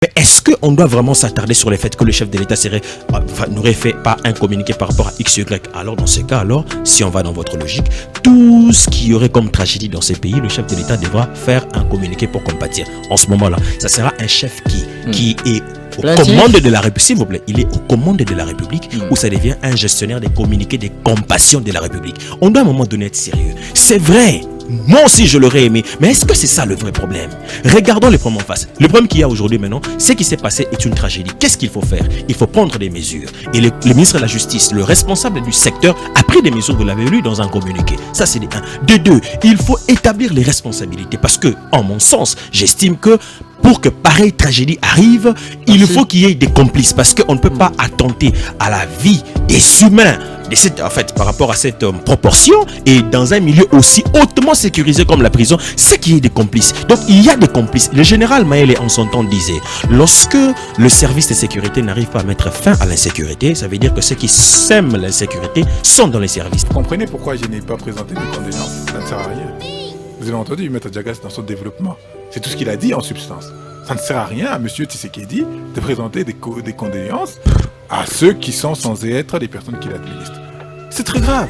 Mais est-ce qu'on doit vraiment s'attarder sur le fait que le chef de l'État n'aurait fait pas un communiqué par rapport à XY? Alors dans ce cas, si on va dans votre logique, tout ce qui y aurait comme tragédie dans ces pays, le chef de l'État devra faire un communiqué pour compatir. En ce moment-là, ça sera un chef qui est aux commandes de la République, s'il vous plaît, il est aux commandes de la République, où ça devient un gestionnaire des communiqués des compassions de la République. On doit à un moment donné être sérieux. C'est vrai, moi aussi je l'aurais aimé, mais est-ce que c'est ça le vrai problème? Regardons les problèmes en face. Le problème qu'il y a aujourd'hui maintenant, ce qui s'est passé est une tragédie. Qu'est-ce qu'il faut faire? Il faut prendre des mesures. Et le ministre de la Justice, le responsable du secteur, a pris des mesures, vous l'avez lu dans un communiqué. Ça c'est de 1. De 2, il faut établir les responsabilités, parce que, en mon sens, j'estime que pour que pareille tragédie arrive, il faut qu'il y ait des complices, parce qu'on ne peut pas attenter à la vie des humains par rapport à cette proportion, et dans un milieu aussi hautement sécurisé comme la prison, c'est qu'il y ait des complices. Donc il y a des complices. Le général Maëlle en son temps disait, lorsque le service de sécurité n'arrive pas à mettre fin à l'insécurité, ça veut dire que ceux qui sèment l'insécurité sont dans les services. Vous comprenez pourquoi je n'ai pas présenté de condoléances? Ça ne sert à rien. Vous avez entendu Maître Diagas dans son développement. C'est tout ce qu'il a dit en substance. Ça ne sert à rien à M. Tshisekedi de présenter des condoléances à ceux qui sont censés être les personnes qui l'administrent. C'est très grave.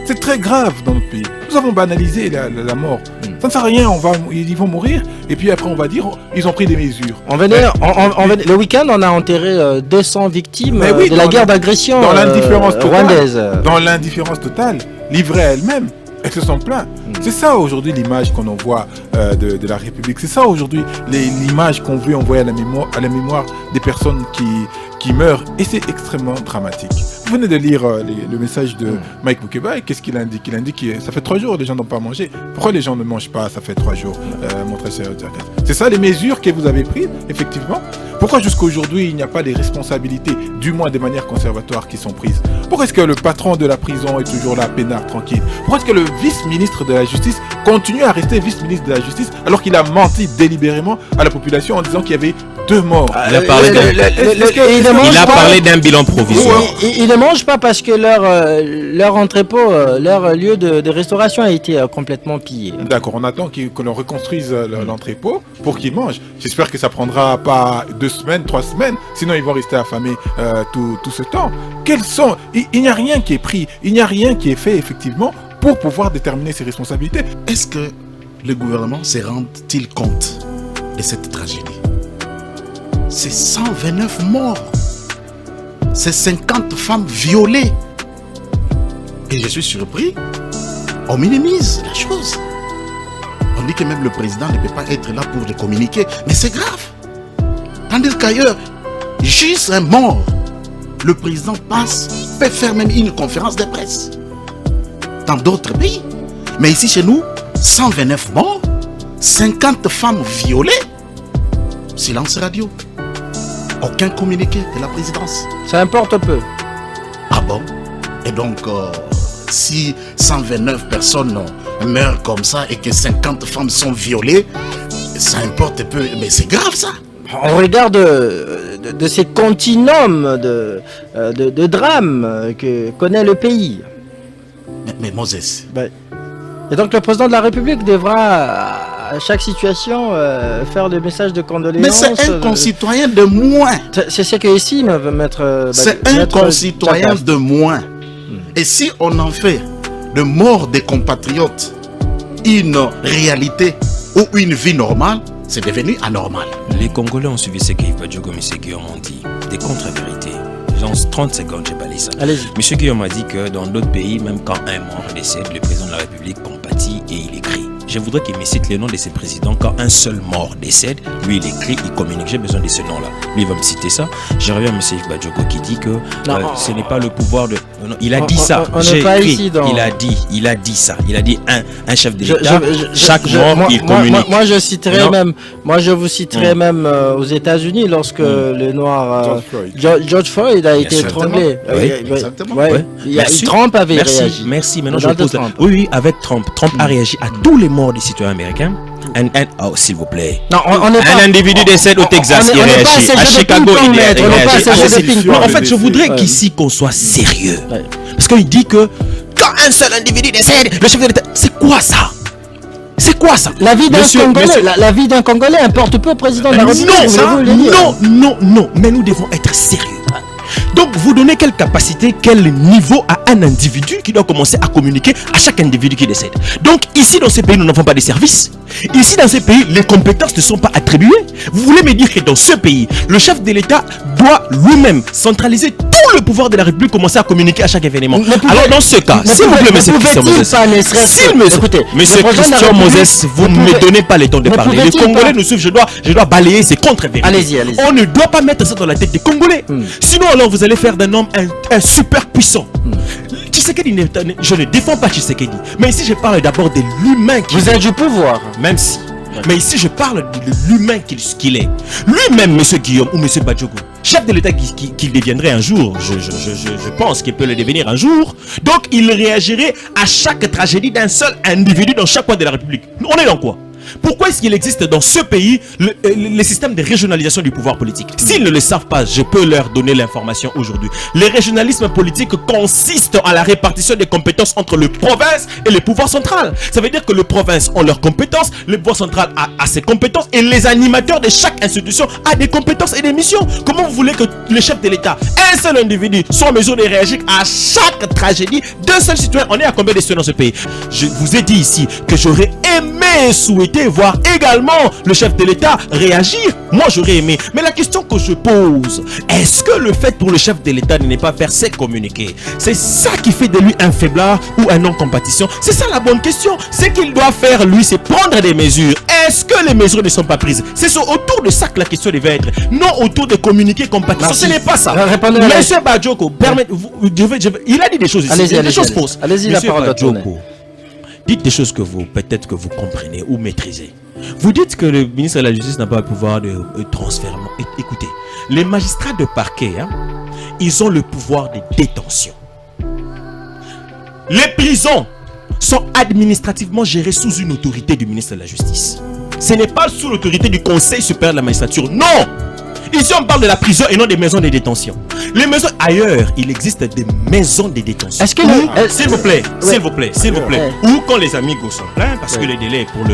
C'est très grave dans notre pays. Nous avons banalisé la mort. Ça ne sert à rien, ils vont mourir, et puis après on va dire ils ont pris des mesures. Le week-end, on a enterré 200 victimes de la guerre d'agression rwandaise. Dans l'indifférence totale, livrée à elle-même. Elles se sont plaintes. C'est ça aujourd'hui l'image qu'on envoie de la République. C'est ça aujourd'hui l'image qu'on veut envoyer à la mémoire des personnes qui meurent. Et c'est extrêmement dramatique. Vous venez de lire le message de Mike Boukeba, et qu'est-ce qu'il indique? Il indique que ça fait 3 jours que les gens n'ont pas mangé. Pourquoi les gens ne mangent pas? Ça fait 3 jours, mon très cher Diagas. C'est ça les mesures que vous avez prises, effectivement. Pourquoi jusqu'à aujourd'hui il n'y a pas des responsabilités, du moins de manière conservatoire, qui sont prises? Pourquoi est-ce que le patron de la prison est toujours là, peinard, tranquille? Pourquoi est-ce que le vice-ministre de la Justice continue à rester vice-ministre de la Justice alors qu'il a menti délibérément à la population en disant qu'il y avait 2 morts? Il a parlé d'un bilan provisoire. Ils ne mangent pas parce que leur entrepôt, leur lieu de restauration a été complètement pillé. D'accord, on attend que l'on reconstruise l'entrepôt pour qu'ils mangent. J'espère que ça prendra pas 2 semaines, 3 semaines, sinon ils vont rester affamés tout ce temps. Il n'y a rien qui est pris, il n'y a rien qui est fait effectivement pour pouvoir déterminer ses responsabilités. Est-ce que le gouvernement se rend-il compte de cette tragédie? C'est 129 morts. C'est 50 femmes violées. Et je suis surpris, on minimise la chose. On dit que même le président ne peut pas être là pour le communiquer. Mais c'est grave. Tandis qu'ailleurs, juste un mort, le président peut faire même une conférence de presse. Dans d'autres pays. Mais ici chez nous, 129 morts, 50 femmes violées. Silence radio. Aucun communiqué de la présidence. Ça importe peu. Ah bon? Et donc, si 129 personnes meurent comme ça et que 50 femmes sont violées, ça importe peu. Mais c'est grave ça. On regarde de ces continuums de drames que connaît le pays. Mais Moses. Et donc le président de la République devra à chaque situation faire le message de condoléances. Mais c'est un concitoyen de moins. C'est ce que ici veut mettre. C'est un concitoyen de moins. Et si on en fait de mort des compatriotes une réalité ou une vie normale, c'est devenu anormal. Les Congolais ont suivi ce qu'Yves Badjogo et M. Guillaume ont dit, des contre-vérités. Dans 30 secondes, j'ai pas lu ça. Allez-y. M. Guillaume a dit que dans d'autres pays, même quand un mort décède, le président de la République compatit et il écrit. Je voudrais qu'il me cite les noms de ces présidents. Quand un seul mort décède, lui il écrit, il communique. J'ai besoin de ce nom-là. Lui il va me citer ça. Je reviens à M. Yves Badjogo qui dit que ce n'est pas le pouvoir de... Non, il a dit ça. J'ai écrit. Il a dit ça. Il a dit un chef de l'État. Chaque mort, il communique. Moi je citerai même. Moi je vous citerai même aux États-Unis lorsque le noir George Floyd a été étranglé. Exactement. Trump avait réagi. Merci. Maintenant je pose. Oui, avec Trump. Trump a réagi à tous les morts des citoyens américains. Oh, s'il vous plaît. Non, un individu décède au Texas, il réagit. À Chicago, il réagit. En fait, je voudrais qu'ici, qu'on soit sérieux. Parce qu'il dit que quand un seul individu décède, le chef de l'État. C'est quoi ça? C'est quoi ça? La vie d'un Congolais, la vie d'un Congolais importe peu au président de la République. Non, mais nous devons être sérieux. Donc, vous donnez quelle capacité, quel niveau à un individu qui doit commencer à communiquer à chaque individu qui décède. Donc, ici, dans ces pays, nous n'avons pas de services. Ici, dans ces pays, les compétences ne sont pas attribuées. Vous voulez me dire que dans ce pays, le chef de l'État doit lui-même centraliser tout le pouvoir de la République, commencer à communiquer à chaque événement. Alors, dans ce cas, s'il vous plaît, monsieur Christian Moses, monsieur Christian Moses, vous ne me donnez pas le temps de parler. Les Congolais nous suivent, je dois balayer ces contre-vérités. Allez-y. On ne doit pas mettre ça dans la tête des Congolais. Sinon, alors, vous allez faire d'un homme un super puissant. Tshisekedi, je ne défends pas Tshisekedi, mais ici je parle d'abord de l'humain qui... Vous êtes du pouvoir. Même si. Mais ici je parle de l'humain qu'il est. Lui-même, monsieur Guillaume ou monsieur Badjogo, chef de l'État qu'il deviendrait un jour, je pense qu'il peut le devenir un jour, donc il réagirait à chaque tragédie d'un seul individu dans chaque coin de la République. On est dans quoi? Pourquoi est-ce qu'il existe dans ce pays le système de régionalisation du pouvoir politique? S'ils ne le savent pas, je peux leur donner l'information aujourd'hui. Le régionalisme politique consiste à la répartition des compétences entre le province et le pouvoir central. Ça veut dire que le province a leurs compétences, le pouvoir central a ses compétences et les animateurs de chaque institution a des compétences et des missions. Comment vous voulez que le chef de l'État, un seul individu, soit en mesure de réagir à chaque tragédie d'un seul citoyen? On est à combien de citoyens dans ce pays? Je vous ai dit ici que j'aurais aimé et souhaité voir également le chef de l'État réagir. Moi j'aurais aimé. Mais la question que je pose, est-ce que le fait pour le chef de l'État de ne pas faire ses communiqués, c'est ça qui fait de lui un faiblard ou un non-compatition? C'est ça la bonne question. Ce qu'il doit faire lui, c'est prendre des mesures. Est-ce que les mesures ne sont pas prises? C'est autour de ça que la question devait être. Non autour de communiquer compatition. Ce n'est pas ça. Monsieur Badjoko, il a dit des choses ici. Des choses fausses. Allez-y, la parole à tourner. Dites des choses que peut-être que vous comprenez ou maîtrisez. Vous dites que le ministre de la Justice n'a pas le pouvoir de transfert. Écoutez, les magistrats de parquet, ils ont le pouvoir de détention. Les prisons sont administrativement gérées sous une autorité du ministre de la Justice. Ce n'est pas sous l'autorité du Conseil supérieur de la magistrature. Non! Ici, on parle de la prison et non des maisons de détention. Les maisons ailleurs, il existe des maisons de détention. Est-ce que s'il vous plaît, ou quand les amigos sont pleins, parce que le délai pour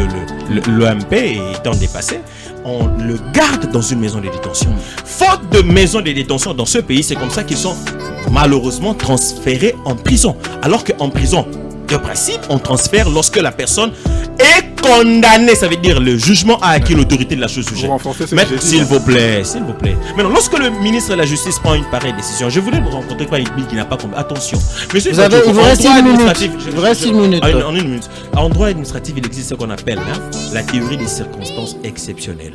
l'OMP étant dépassé, on le garde dans une maison de détention. Faute de maison de détention dans ce pays, c'est comme ça qu'ils sont malheureusement transférés en prison. Alors qu'en prison, de principe, on transfère lorsque la personne est condamnée. Ça veut dire le jugement a acquis l'autorité de la chose sujet. S'il vous plaît. Maintenant, lorsque le ministre de la Justice prend une pareille décision, je voulais vous rencontrer par une bille qui n'a pas compris. Attention. Monsieur, il vous reste 1 minute. Il reste 1 minute. En 1 minute. En droit administratif, il existe ce qu'on appelle la théorie des circonstances exceptionnelles.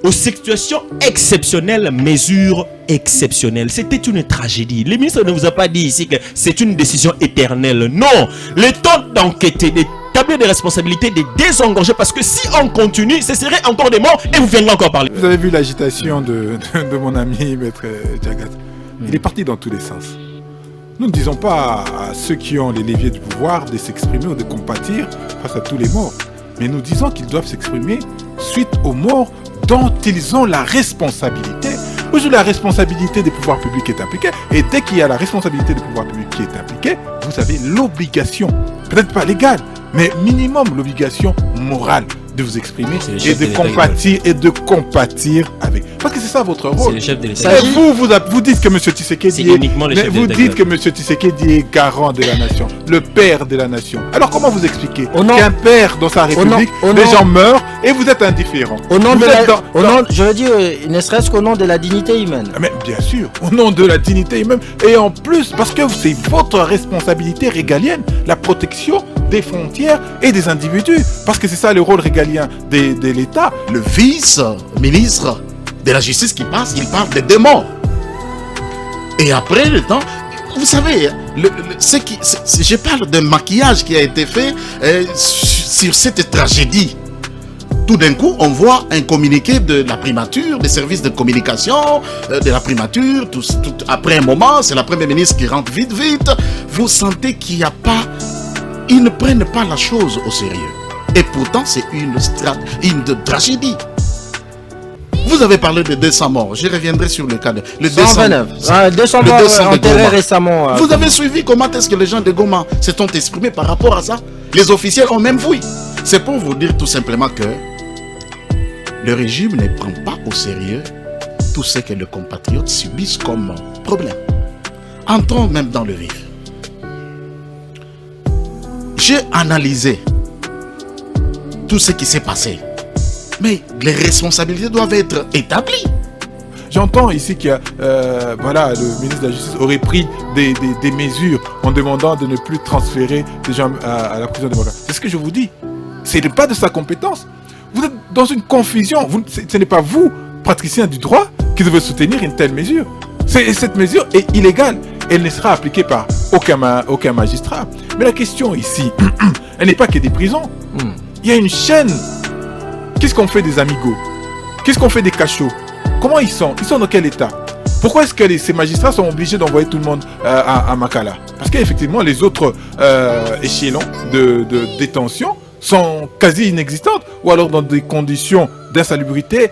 Aux situations exceptionnelles, mesures exceptionnelles. C'était une tragédie. Le ministre ne vous a pas dit ici que c'est une décision éternelle. Non. Le temps d'enquêter, d'établir des responsabilités, de désengorger, parce que si on continue, ce serait encore des morts et vous viendrez encore parler. Vous avez vu l'agitation de mon ami Maître Djagat. Il est parti dans tous les sens. Nous ne disons pas à ceux qui ont les leviers du pouvoir de s'exprimer ou de compatir face à tous les morts. Mais nous disons qu'ils doivent s'exprimer suite aux morts dont ils ont la responsabilité. Aujourd'hui, la responsabilité des pouvoirs publics est appliquée. Et dès qu'il y a la responsabilité des pouvoirs publics qui est appliquée, vous avez l'obligation, peut-être pas légale, mais minimum l'obligation morale de vous exprimer et de compatir avec. Parce que c'est ça votre rôle. C'est le chef de l'État. Vous dites que M. Tshisekedi est garant de la nation, le père de la nation. Alors comment vous expliquez qu'un père dans sa république, des gens meurent et vous êtes indifférent? Je veux dire, ne serait-ce qu'au nom de la dignité humaine. Mais bien sûr, au nom de la dignité humaine. Et en plus, parce que c'est votre responsabilité régalienne, la protection des frontières et des individus. Parce que c'est ça le rôle régalien de l'État. Le vice-ministre de la Justice qui passe, il parle de 2 morts. Et après le temps, vous savez, je parle d'un maquillage qui a été fait sur cette tragédie. Tout d'un coup, on voit un communiqué de la primature, des services de communication, de la primature. Après un moment, c'est la première ministre qui rentre vite. Vous sentez qu'il n'y a pas... Ils ne prennent pas la chose au sérieux. Et pourtant, c'est une tragédie. Vous avez parlé de 200 morts. Je reviendrai sur le cas de... 129. 200 morts enterrés récemment. Vous avez suivi comment est-ce que les gens de Goma se sont exprimés par rapport à ça? Les officiels ont même fouillé. C'est pour vous dire tout simplement que le régime ne prend pas au sérieux tout ce que les compatriotes subissent comme problème. Entrons même dans le vif. J'ai analysé tout ce qui s'est passé. Mais les responsabilités doivent être établies. J'entends ici que le ministre de la Justice aurait pris des mesures en demandant de ne plus transférer des gens à la prison de Makala. C'est ce que je vous dis. Ce n'est pas de sa compétence. Vous êtes dans une confusion. Ce n'est pas vous, praticien du droit, qui devez soutenir une telle mesure. Cette mesure est illégale. Elle ne sera appliquée par aucun magistrat. Mais la question ici, elle n'est pas que des prisons. Il y a une chaîne. Qu'est-ce qu'on fait des amigos? Qu'est-ce qu'on fait des cachots? Comment ils sont? Ils sont dans quel état? Pourquoi est-ce que ces magistrats sont obligés d'envoyer tout le monde à Makala? Parce qu'effectivement, les autres échelons de détention sont quasi inexistantes, ou alors dans des conditions d'insalubrité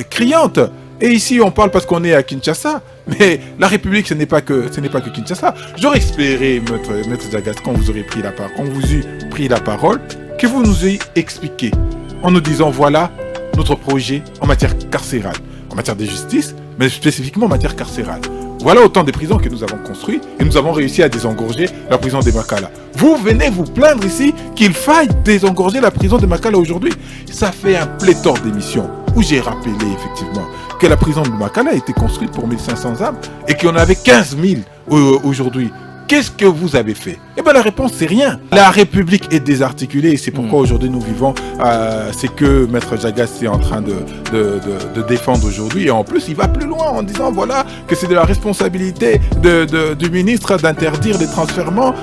criantes. Et ici, on parle parce qu'on est à Kinshasa. Mais la République, ce n'est pas que Kinshasa. J'aurais espéré, Maître Zagas, quand vous aurez pris la parole, que vous nous ayez expliqué, en nous disant, voilà notre projet en matière carcérale, en matière de justice, mais spécifiquement en matière carcérale. Voilà autant de prisons que nous avons construites et nous avons réussi à désengorger la prison de Makala. Vous venez vous plaindre ici qu'il faille désengorger la prison de Makala aujourd'hui. Ça fait un pléthore d'émissions où j'ai rappelé effectivement que la prison de Makala a été construite pour 1500 âmes et qu'on avait 15 000 aujourd'hui. Qu'est-ce que vous avez fait? Eh bien la réponse c'est rien. La République est désarticulée et c'est pourquoi aujourd'hui nous vivons c'est que Maître Zagas est en train de défendre aujourd'hui. Et en plus il va plus loin en disant voilà que c'est de la responsabilité du ministre d'interdire les transfèrements.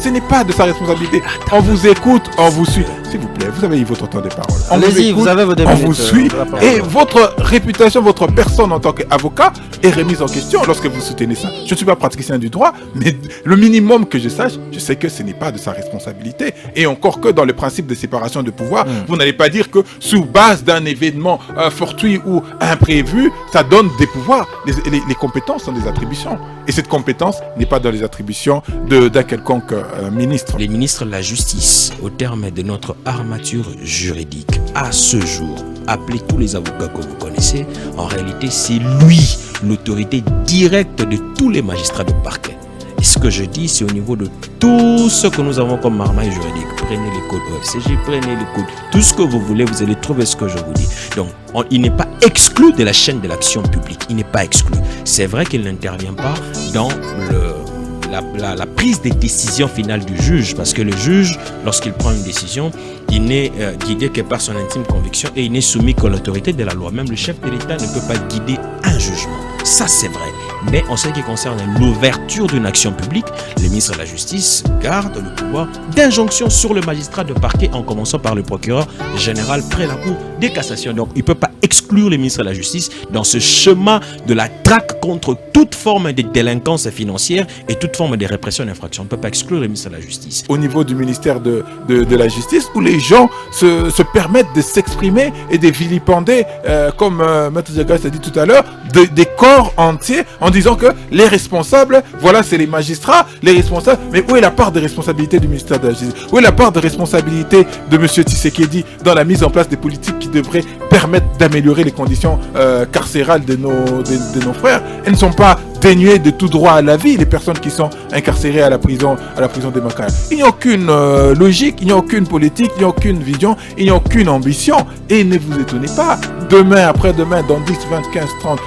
Ce n'est pas de sa responsabilité. On vous écoute, on vous suit. S'il vous plaît, vous avez eu votre temps de parole. Allez-y, vous avez vos on vous suit et votre réputation, votre personne en tant qu'avocat est remise en question lorsque vous soutenez ça. Je ne suis pas praticien du droit, mais le minimum que je sache, je sais que ce n'est pas de sa responsabilité. Et encore que dans le principe de séparation de pouvoir, vous n'allez pas dire que sous base d'un événement fortuit ou imprévu, ça donne des pouvoirs. Les compétences sont des attributions. Et cette compétence n'est pas dans les attributions d'un quelconque ministre. Les ministres de la Justice, au terme de notre armature juridique, à ce jour, appelez tous les avocats que vous connaissez, en réalité c'est lui l'autorité directe de tous les magistrats de parquet. Et ce que je dis, c'est au niveau de tout ce que nous avons comme marmaille juridique. Prenez les codes OFCG, prenez les codes, tout ce que vous voulez, vous allez trouver ce que je vous dis. Donc, il n'est pas exclu de la chaîne de l'action publique. Il n'est pas exclu. C'est vrai qu'il n'intervient pas dans la prise des décisions finales du juge, parce que le juge, lorsqu'il prend une décision, il n'est guidé que par son intime conviction et il n'est soumis qu'à l'autorité de la loi. Même le chef de l'État ne peut pas guider un jugement. Ça, c'est vrai. Mais en ce qui concerne l'ouverture d'une action publique, le ministre de la Justice garde le pouvoir d'injonction sur le magistrat de parquet, en commençant par le procureur général près la Cour de cassation. Donc, il ne peut pas exclure le ministre de la Justice dans ce chemin de la traque contre toute forme de délinquance financière et toute forme de répression d'infraction. On ne peut pas exclure le ministre de la Justice. Au niveau du ministère de la Justice, où les gens se permettent de s'exprimer et de vilipender, comme Maître Zagas a dit tout à l'heure, des corps entiers en disant que les responsables, voilà, c'est les magistrats, les responsables. Mais où est la part de responsabilité du ministère de la Justice? Où est la part de responsabilité de M. Tshisekedi dans la mise en place des politiques qui devraient permettre d'améliorer les conditions carcérales de nos frères? Elles ne sont pas dénuées de tout droit à la vie, les personnes qui sont incarcérées à la prison de Makala. Il n'y a aucune logique, il n'y a aucune politique, il n'y a aucune vision, il n'y a aucune ambition. Et ne vous étonnez pas, demain, après-demain, dans 10, 20, 15, 30,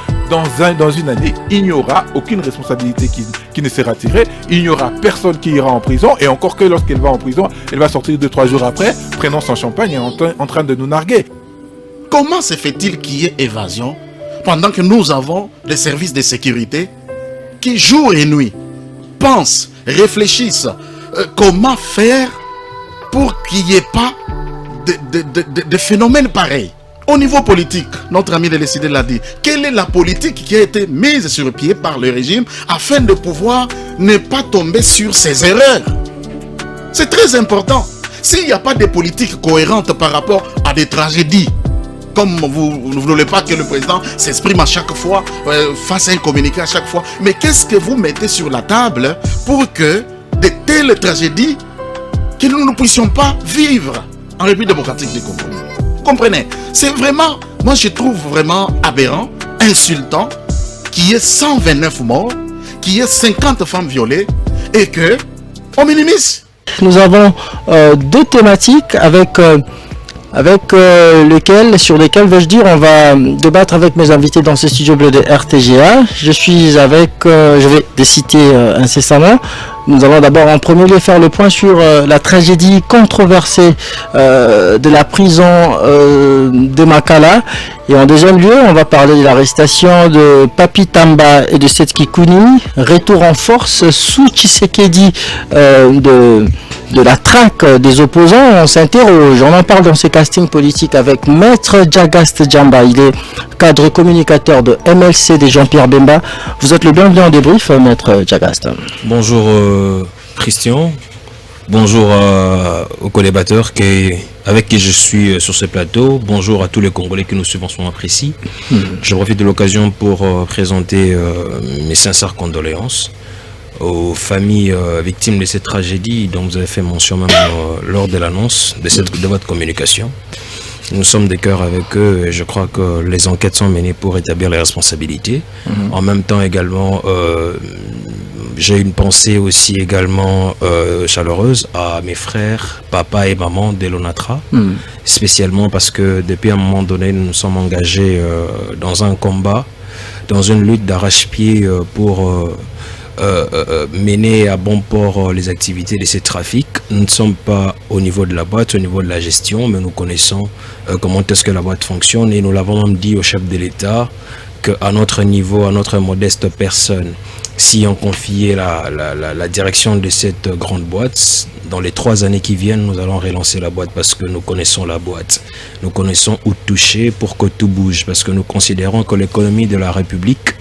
dans une année, il n'y aura aucune responsabilité qui ne sera tirée. Il n'y aura personne qui ira en prison. Et encore que lorsqu'elle va en prison, elle va sortir 2-3 jours après, prenant son champagne et en train de nous narguer. Comment se fait-il qu'il y ait évasion pendant que nous avons des services de sécurité qui, jour et nuit, pensent, réfléchissent comment faire pour qu'il n'y ait pas de phénomènes pareils? Au niveau politique, notre ami de l'ECD l'a dit, quelle est la politique qui a été mise sur pied par le régime afin de pouvoir ne pas tomber sur ces erreurs? C'est très important. S'il n'y a pas de politique cohérente par rapport à des tragédies, comme vous ne voulez pas que le président s'exprime à chaque fois, fasse un communiqué à chaque fois, mais qu'est-ce que vous mettez sur la table pour que de telles tragédies, que nous ne puissions pas vivre? en République démocratique du Congo. Vous comprenez? C'est vraiment, moi je trouve vraiment aberrant, insultant, qu'il y ait 129 morts, qu'il y ait 50 femmes violées et que on minimise. Nous avons deux thématiques sur lesquelles, veux-je dire, on va débattre avec mes invités dans ce studio bleu de RTGA. Je suis avec, je vais les citer incessamment. Nous allons d'abord en premier lieu faire le point sur la tragédie controversée de la prison de Makala. Et en deuxième lieu, on va parler de l'arrestation de Papi Tamba et de Setki Kuni. Retour en force sous Tshisekedi de la traque des opposants. On s'interroge, on en parle dans ce casting politique avec Maître Jagast Djamba. Il est cadre communicateur de MLC de Jean-Pierre Bemba. Vous êtes le bienvenu en débrief, Maître Jagast. Bonjour Christian, bonjour aux collaborateurs avec qui je suis sur ce plateau, bonjour à tous les Congolais qui nous suivent en ce moment précis. Je profite de l'occasion pour présenter mes sincères condoléances aux familles victimes de cette tragédie dont vous avez fait mention même lors de l'annonce de votre communication. Nous sommes de cœur avec eux et je crois que les enquêtes sont menées pour établir les responsabilités. En même temps également, j'ai une pensée aussi également chaleureuse à mes frères, papa et maman de l'ONATRA, spécialement parce que depuis un moment donné, nous nous sommes engagés dans un combat, dans une lutte d'arrache-pied pour mener à bon port les activités de ces trafics. Nous ne sommes pas au niveau de la boîte, au niveau de la gestion, mais nous connaissons comment est-ce que la boîte fonctionne et nous l'avons même dit au chef de l'État qu'à notre niveau, à notre modeste personne, si on confiait la direction de cette grande boîte, dans les 3 années qui viennent, nous allons relancer la boîte parce que nous connaissons la boîte. Nous connaissons où toucher pour que tout bouge, parce que nous considérons que l'économie de la République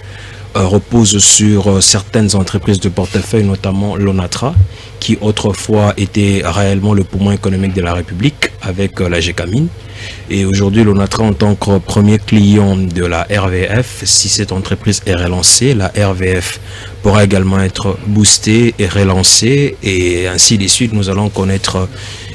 repose sur certaines entreprises de portefeuille, notamment l'ONATRA, qui autrefois était réellement le poumon économique de la République avec la GECAMINE. Et aujourd'hui, l'ONATRA, en tant que premier client de la RVF, si cette entreprise est relancée, la RVF pourra également être boostée et relancée. Et ainsi de suite, nous allons connaître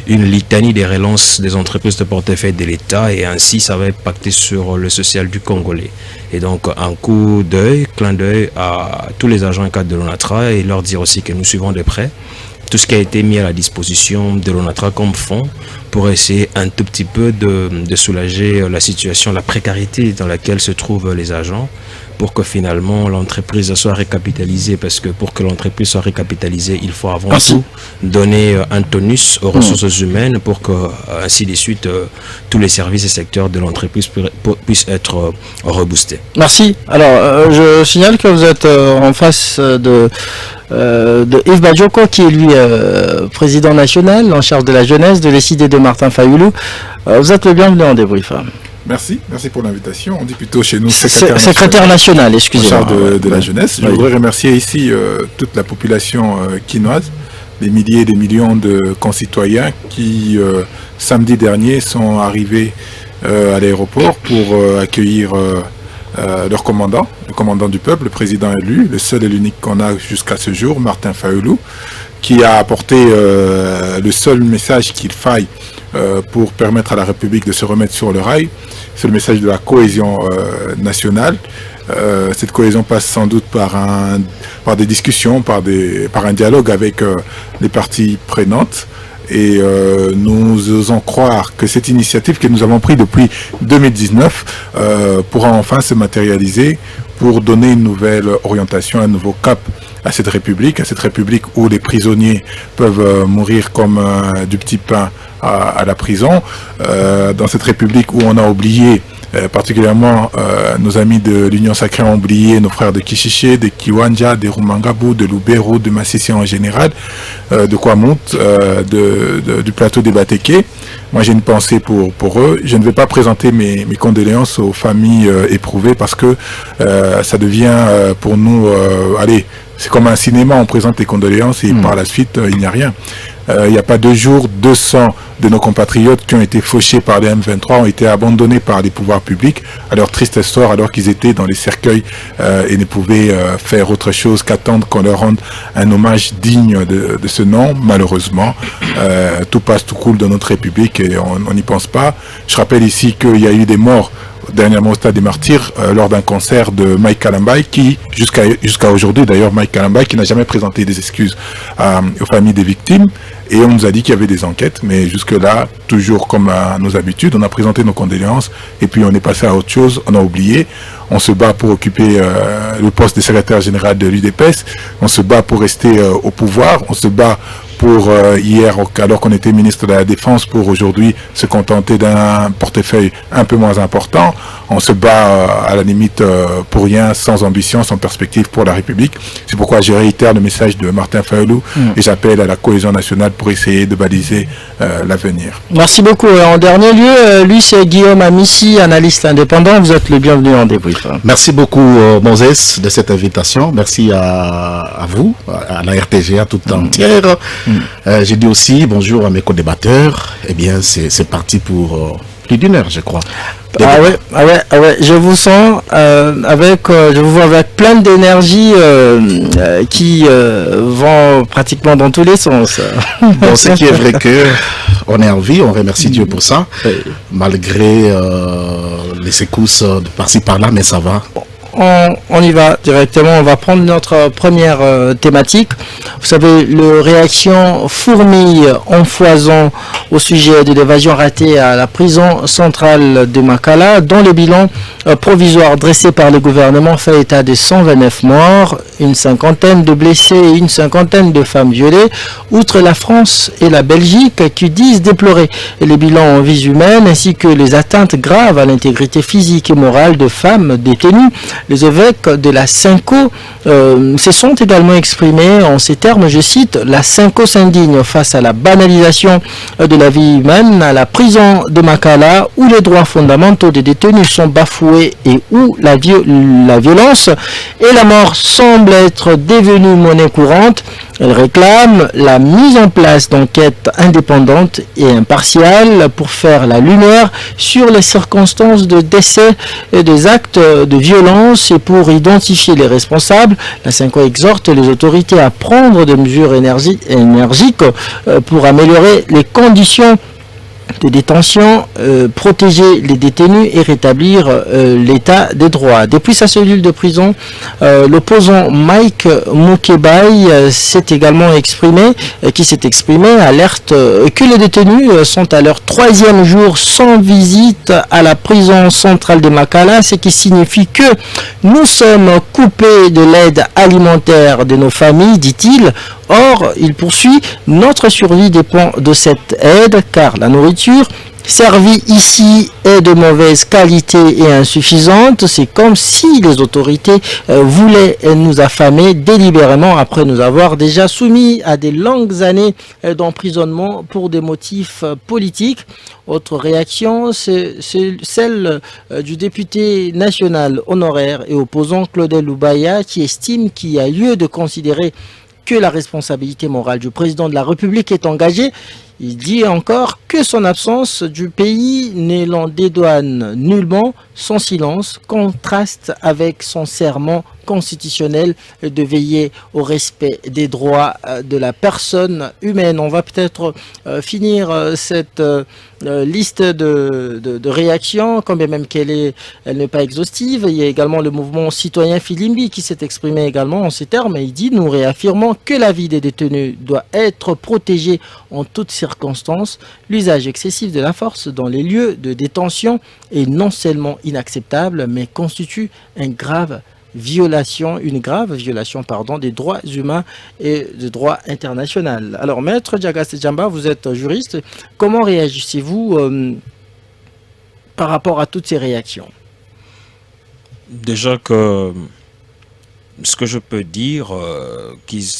une litanie des relances des entreprises de portefeuille de l'État et ainsi ça va impacter sur le social du Congolais. Et donc un coup d'œil, clin d'œil à tous les agents et cadres de l'ONATRA et leur dire aussi que nous suivons de près tout ce qui a été mis à la disposition de l'ONATRA comme fonds pour essayer un tout petit peu de soulager la situation, la précarité dans laquelle se trouvent les agents pour que finalement l'entreprise soit récapitalisée, parce que pour que l'entreprise soit récapitalisée, il faut avant tout donner un tonus aux ressources humaines pour que, ainsi de suite, tous les services et secteurs de l'entreprise puissent être reboostés. Merci. Alors, je signale que vous êtes en face de Yves Badioko, qui est lui président national en charge de la jeunesse de l'ECID de Martin Fayoulou. Vous êtes le bienvenu en débrief. Merci pour l'invitation. On dit plutôt chez nous secrétaire national, excusez-moi. En charge de la jeunesse. Je voudrais remercier ici toute la population quinoise, des milliers et des millions de concitoyens qui, samedi dernier, sont arrivés à l'aéroport pour accueillir leur commandant, le commandant du peuple, le président élu, le seul et l'unique qu'on a jusqu'à ce jour, Martin Fayoulou, qui a apporté le seul message qu'il faille pour permettre à la République de se remettre sur le rail. C'est le message de la cohésion nationale. Cette cohésion passe sans doute par des discussions, par un dialogue avec les parties prenantes. Et nous osons croire que cette initiative que nous avons prise depuis 2019 pourra enfin se matérialiser pour donner une nouvelle orientation, un nouveau cap à cette République où les prisonniers peuvent mourir comme du petit pain à la prison, dans cette République où on a oublié, particulièrement nos amis de l'Union Sacrée ont oublié nos frères de Kishiché, de Kiwanja, de Rumangabou, de Lubero, de Massissi en général, de Kwamut, du plateau des Bateke. Moi j'ai une pensée pour eux. Je ne vais pas présenter mes condoléances aux familles éprouvées parce que ça devient pour nous, C'est comme un cinéma, on présente les condoléances et par la suite, il n'y a rien. Il n'y a pas 2 jours, 200 de nos compatriotes qui ont été fauchés par les M23 ont été abandonnés par les pouvoirs publics à leur triste histoire alors qu'ils étaient dans les cercueils et ne pouvaient faire autre chose qu'attendre qu'on leur rende un hommage digne de ce nom. Malheureusement, tout passe, tout coule dans notre République et on n'y pense pas. Je rappelle ici qu'il y a eu des morts dernièrement au Stade des Martyrs lors d'un concert de Mike Kalambay qui, jusqu'à aujourd'hui d'ailleurs, Mike Kalambay qui n'a jamais présenté des excuses aux familles des victimes. Et on nous a dit qu'il y avait des enquêtes, mais jusque-là, toujours comme à nos habitudes, on a présenté nos condoléances et puis on est passé à autre chose, on a oublié. On se bat pour occuper le poste de secrétaire général de l'UDPS, on se bat pour rester au pouvoir, on se bat pour hier, alors qu'on était ministre de la Défense, pour aujourd'hui se contenter d'un portefeuille un peu moins important. On se bat à la limite pour rien, sans ambition, sans perspective pour la République. C'est pourquoi je réitère le message de Martin Fayulu et j'appelle à la cohésion nationale pour essayer de baliser l'avenir. Merci beaucoup. En dernier lieu, lui c'est Guillaume Amissi, analyste indépendant. Vous êtes le bienvenu en débrief. Merci beaucoup Moses de cette invitation. Merci à vous, à la RTGA toute entière. J'ai dit aussi bonjour à mes co-débatteurs. Eh bien, c'est parti pour plus d'une heure, je crois. Ah ouais, je vous sens je vous vois avec plein d'énergie qui vont pratiquement dans tous les sens. Bon, ce qui est vrai que on est en vie, on remercie Dieu pour ça, malgré les secousses de par-ci par-là, mais ça va. On y va directement, on va prendre notre première thématique. Vous savez, le réaction fourmille en foison au sujet de l'évasion ratée à la prison centrale de Makala, dont le bilan provisoire dressé par le gouvernement fait état de 129 morts, une cinquantaine de blessés et une cinquantaine de femmes violées, outre la France et la Belgique qui disent déplorer les bilans en vies humaines ainsi que les atteintes graves à l'intégrité physique et morale de femmes détenues. Les évêques de la Cinco se sont également exprimés en ces termes, je cite, « La Cinco s'indigne face à la banalisation de la vie humaine à la prison de Makala où les droits fondamentaux des détenus sont bafoués et où la violence et la mort semblent être devenues monnaie courante. Elle réclame la mise en place d'enquêtes indépendantes et impartiales pour faire la lumière sur les circonstances de décès et des actes de violence et pour identifier les responsables. La Cinco exhorte les autorités à prendre des mesures énergiques pour améliorer les conditions de détention, protéger les détenus et rétablir l'état des droits. Depuis sa cellule de prison, l'opposant Mike Mukebai s'est également exprimé, alerte que les détenus sont à leur 3e jour sans visite à la prison centrale de Makala, ce qui signifie que nous sommes coupés de l'aide alimentaire de nos familles, dit-il. Or, il poursuit, notre survie dépend de cette aide car la nourriture servie ici est de mauvaise qualité et insuffisante. C'est comme si les autorités voulaient nous affamer délibérément après nous avoir déjà soumis à des longues années d'emprisonnement pour des motifs politiques. Autre réaction, c'est celle du député national honoraire et opposant Claudel Loubaya qui estime qu'il y a lieu de considérer que la responsabilité morale du président de la République est engagée. Il dit encore que son absence du pays ne l'en dédouane nullement. Son silence contraste avec son serment constitutionnel de veiller au respect des droits de la personne humaine. On va peut-être finir cette liste de réactions, quand bien même elle n'est pas exhaustive. Il y a également le mouvement citoyen Filimbi qui s'est exprimé également en ces termes. Il dit « Nous réaffirmons que la vie des détenus doit être protégée en toutes circonstances. L'usage excessif de la force dans les lieux de détention est non seulement inacceptable, mais constitue une grave violation des droits humains et du droit international. » Alors, Maître Diagas Djamba, vous êtes juriste. Comment réagissez-vous par rapport à toutes ces réactions? Déjà que ce que je peux dire,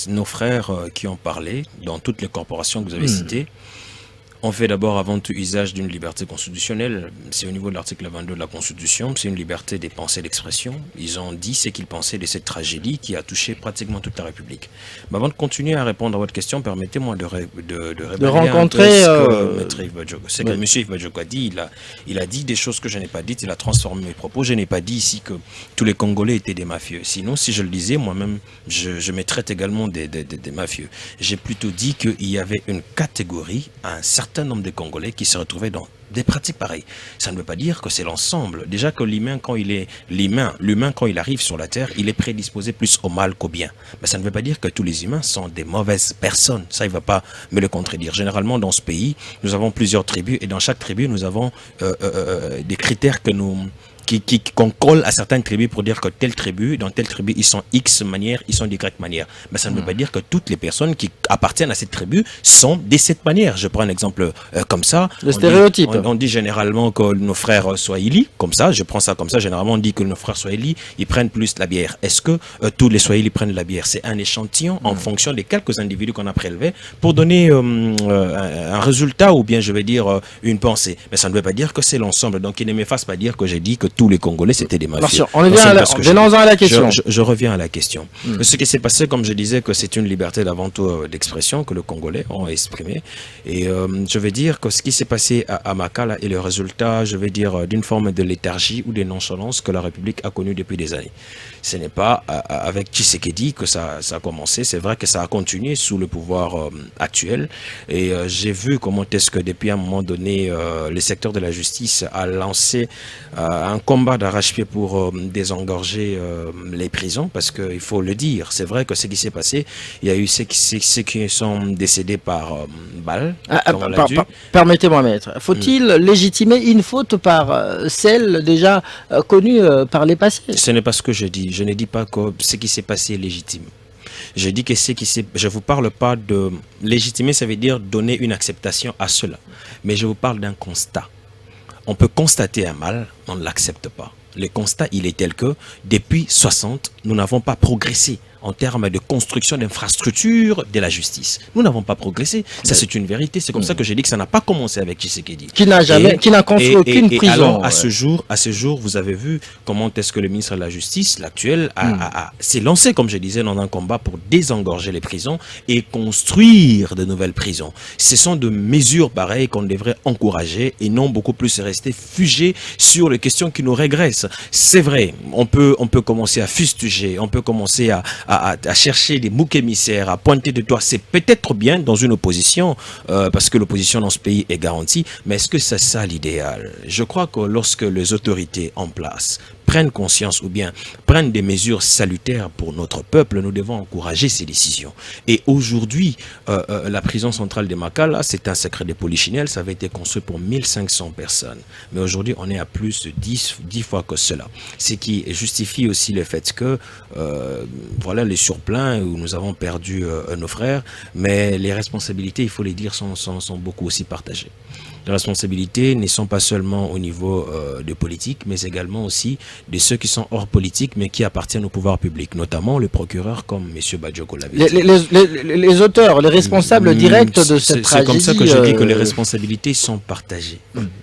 nos frères qui ont parlé, dans toutes les corporations que vous avez citées, On fait d'abord avant tout usage d'une liberté constitutionnelle. C'est au niveau de l'article 22 de la Constitution. C'est une liberté des pensées et d'expression. Ils ont dit ce qu'ils pensaient de cette tragédie qui a touché pratiquement toute la République. Mais avant de continuer à répondre à votre question, permettez-moi de rencontrer c'est que M. Yves Badioko a dit. Il a dit des choses que je n'ai pas dites. Il a transformé mes propos. Je n'ai pas dit ici que tous les Congolais étaient des mafieux. Sinon, si je le disais, moi-même, je me traite également des mafieux. J'ai plutôt dit qu'il y avait une catégorie, un certain nombre de Congolais qui se retrouvaient dans des pratiques pareilles. Ça ne veut pas dire que c'est l'ensemble. Déjà que l'humain, quand il arrive sur la terre, il est prédisposé plus au mal qu'au bien. Mais ça ne veut pas dire que tous les humains sont des mauvaises personnes. Ça, il ne va pas me le contredire. Généralement, dans ce pays, nous avons plusieurs tribus et dans chaque tribu, nous avons des critères qu'on colle à certaines tribus pour dire que dans telle tribu, ils sont X manière, ils sont d'Y manière. Mais ça ne veut pas dire que toutes les personnes qui appartiennent à cette tribu sont de cette manière. Je prends un exemple comme ça. Le stéréotype. On dit généralement que nos frères Swahili, comme ça, je prends ça comme ça, généralement on dit que nos frères Swahili, ils prennent plus la bière. Est-ce que tous les Swahili prennent la bière? C'est un échantillon en fonction des quelques individus qu'on a prélevés pour donner un résultat ou bien je vais dire une pensée. Mais ça ne veut pas dire que c'est l'ensemble. Donc il ne me fasse pas dire que j'ai dit que tous les Congolais c'était des mafieux. Venons-en à la question. Je reviens à la question. Ce qui s'est passé, comme je disais, que c'est une liberté d'avant tout d'expression que les Congolais ont exprimé. Et je vais dire que ce qui s'est passé à Makala est le résultat, je vais dire, d'une forme de léthargie ou de nonchalance que la République a connue depuis des années. Ce n'est pas avec Tshisekedi que ça a commencé. C'est vrai que ça a continué sous le pouvoir actuel. Et j'ai vu comment est-ce que depuis un moment donné, le secteur de la justice a lancé un combat d'arrache-pied pour désengorger les prisons. Parce qu'il faut le dire, c'est vrai que ce qui s'est passé, il y a eu ceux qui sont décédés par balle. Permettez-moi, maître. Faut-il légitimer une faute par celle déjà connue par les passés? Ce n'est pas ce que je dis. Je ne dis pas que ce qui s'est passé est légitime. Je dis que je ne vous parle pas de légitimer, ça veut dire donner une acceptation à cela. Mais je vous parle d'un constat. On peut constater un mal, on ne l'accepte pas. Le constat, il est tel que depuis 60, nous n'avons pas progressé en termes de construction d'infrastructures de la justice. Nous n'avons pas progressé. Ça, c'est une vérité. C'est comme ça que j'ai dit que ça n'a pas commencé avec Tshisekedi. Qui n'a construit aucune prison. Alors, à ce jour, vous avez vu comment est-ce que le ministre de la Justice, l'actuel, s'est lancé, comme je disais, dans un combat pour désengorger les prisons et construire de nouvelles prisons. Ce sont de mesures pareilles qu'on devrait encourager et non beaucoup plus rester figé sur les questions qui nous régressent. C'est vrai, on peut commencer à fustiger, on peut commencer à chercher des boucs émissaires, à pointer de doigts. C'est peut-être bien dans une opposition, parce que l'opposition dans ce pays est garantie, mais est-ce que c'est ça l'idéal? Je crois que lorsque les autorités en place prennent conscience ou bien prennent des mesures salutaires pour notre peuple, nous devons encourager ces décisions. Et aujourd'hui, la prison centrale de Makala, c'est un secret de polichinelle, ça avait été construit pour 1500 personnes. Mais aujourd'hui, on est à plus de 10 fois que cela. Ce qui justifie aussi le fait que, voilà, les surplens où nous avons perdu nos frères, mais les responsabilités, il faut les dire, sont beaucoup aussi partagées. Les responsabilités ne sont pas seulement au niveau de politique, mais également aussi de ceux qui sont hors politique, mais qui appartiennent au pouvoir public, notamment le procureur, comme M. Badioko l'avait dit. Les auteurs, les responsables directs de cette tragédie... C'est comme ça que je dis que les responsabilités sont partagées.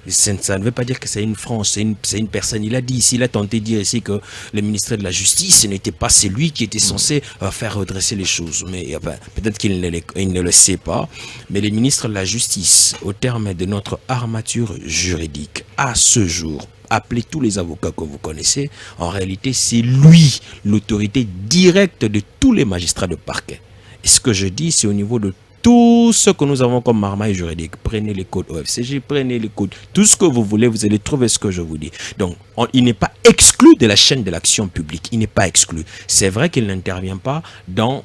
Ça ne veut pas dire que c'est une France, c'est une personne. Il a dit ici, il a tenté de dire ici que le ministre de la Justice n'était pas celui qui était censé faire redresser les choses. Mais peut-être qu'il ne le sait pas. Mais le ministre de la Justice, au terme de notre armature juridique, à ce jour, appelez tous les avocats que vous connaissez, en réalité c'est lui l'autorité directe de tous les magistrats de parquet. Et ce que je dis, c'est au niveau de tout ce que nous avons comme marmaille juridique. Prenez les codes OFCG, prenez les codes, tout ce que vous voulez, vous allez trouver ce que je vous dis. Donc, il n'est pas exclu de la chaîne de l'action publique. Il n'est pas exclu. C'est vrai qu'il n'intervient pas dans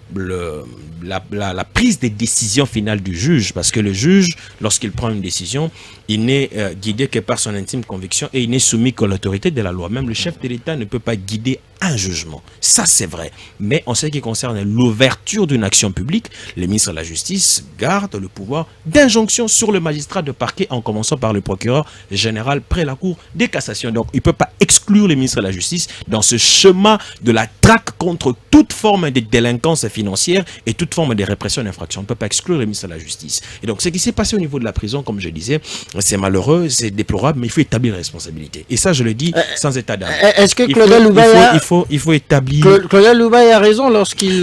la prise des décisions finales du juge, parce que le juge, lorsqu'il prend une décision, il n'est guidé que par son intime conviction et il n'est soumis qu'à l'autorité de la loi. Même le chef de l'État ne peut pas guider un jugement. Ça, c'est vrai. Mais en ce qui concerne l'ouverture d'une action publique, le ministre de la Justice garde le pouvoir d'injonction sur le magistrat de parquet, en commençant par le procureur général près la Cour des cassations. Donc, il ne peut pas exclure le ministre de la Justice dans ce chemin de la traque contre toute forme de délinquance financière et toute forme de répression d'infraction. On ne peut pas exclure le ministre de la Justice. Et donc, ce qui s'est passé au niveau de la prison, comme je disais, c'est malheureux, c'est déplorable, mais il faut établir la responsabilité. Et ça, je le dis sans état d'âme. Est-ce que Claudel Loubaye il faut établir... Claudel Loubaye a raison lorsqu'il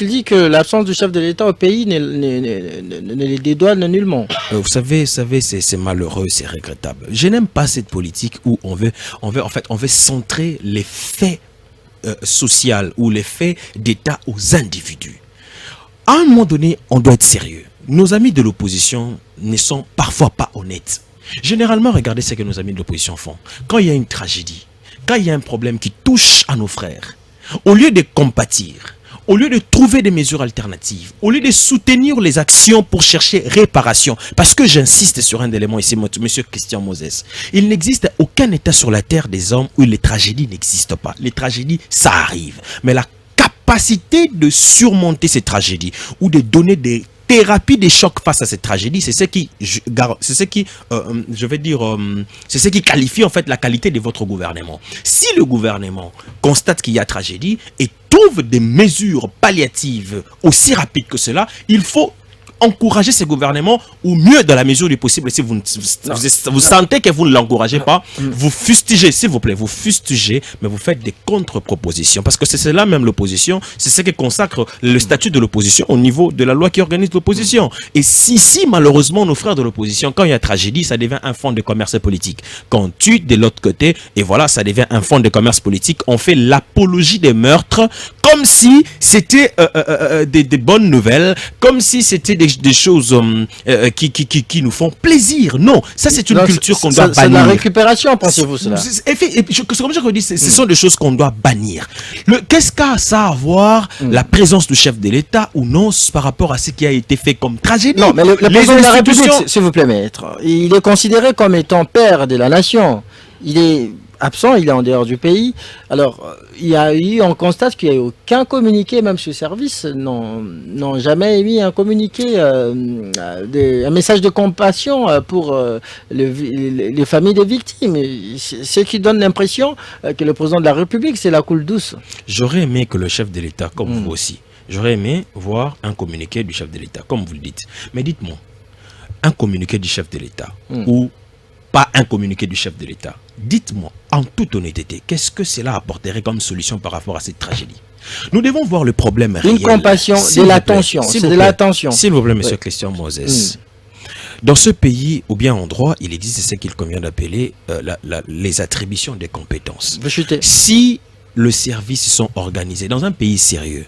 dit que l'absence du chef de l'État au pays ne les dédouane nullement. Vous savez, c'est malheureux, c'est regrettable. Je n'aime pas cette politique où on veut centrer les faits sociaux ou les faits d'État aux individus. À un moment donné, on doit être sérieux. Nos amis de l'opposition ne sont parfois pas honnêtes. Généralement, regardez ce que nos amis de l'opposition font. Quand il y a une tragédie, quand il y a un problème qui touche à nos frères, au lieu de compatir, au lieu de trouver des mesures alternatives, au lieu de soutenir les actions pour chercher réparation, parce que j'insiste sur un élément ici, monsieur Christian Moses, il n'existe aucun État sur la terre des hommes où les tragédies n'existent pas. Les tragédies, ça arrive. Mais la capacité de surmonter ces tragédies ou de donner des thérapie des chocs face à cette tragédie, c'est ce qui qualifie en fait la qualité de votre gouvernement. Si le gouvernement constate qu'il y a tragédie et trouve des mesures palliatives aussi rapides que cela, il faut encourager ce gouvernement au mieux dans la mesure du possible. Si vous sentez que vous ne l'encouragez pas, vous fustigez, s'il vous plaît, vous fustigez, mais vous faites des contre-propositions. Parce que c'est cela même l'opposition, c'est ce qui consacre le statut de l'opposition au niveau de la loi qui organise l'opposition. Et si malheureusement nos frères de l'opposition, quand il y a tragédie, ça devient un fonds de commerce politique. Quand on tue de l'autre côté, et voilà, ça devient un fonds de commerce politique, on fait l'apologie des meurtres comme si c'était des bonnes nouvelles, comme si c'était des choses qui nous font plaisir. Non, ça c'est une culture qu'on doit bannir. C'est de la récupération, pensez-vous cela? Comme je dis, ce sont des choses qu'on doit bannir. Qu'est-ce qu'a ça à voir la présence du chef de l'État ou non par rapport à ce qui a été fait comme tragédie? Non, mais le président de la République, s'il vous plaît, maître, il est considéré comme étant père de la nation. Il est absent, il est en dehors du pays. Alors, on constate qu'il n'y a eu aucun communiqué, même ce service n'ont jamais émis un communiqué, un message de compassion pour les familles des victimes. Ce qui donne l'impression que le président de la République, c'est la coule douce. J'aurais aimé que le chef de l'État, comme vous aussi, j'aurais aimé voir un communiqué du chef de l'État, comme vous le dites. Mais dites-moi, un communiqué du chef de l'État ou pas un communiqué du chef de l'État. Dites-moi, en toute honnêteté, qu'est-ce que cela apporterait comme solution par rapport à cette tragédie? Nous devons voir le problème réel. Une compassion, de l'attention. C'est de l'attention. S'il vous plaît, monsieur Christian Moses. Dans ce pays, ou bien en droit, il existe ce qu'il convient d'appeler les attributions des compétences. Si le service sont organisés dans un pays sérieux,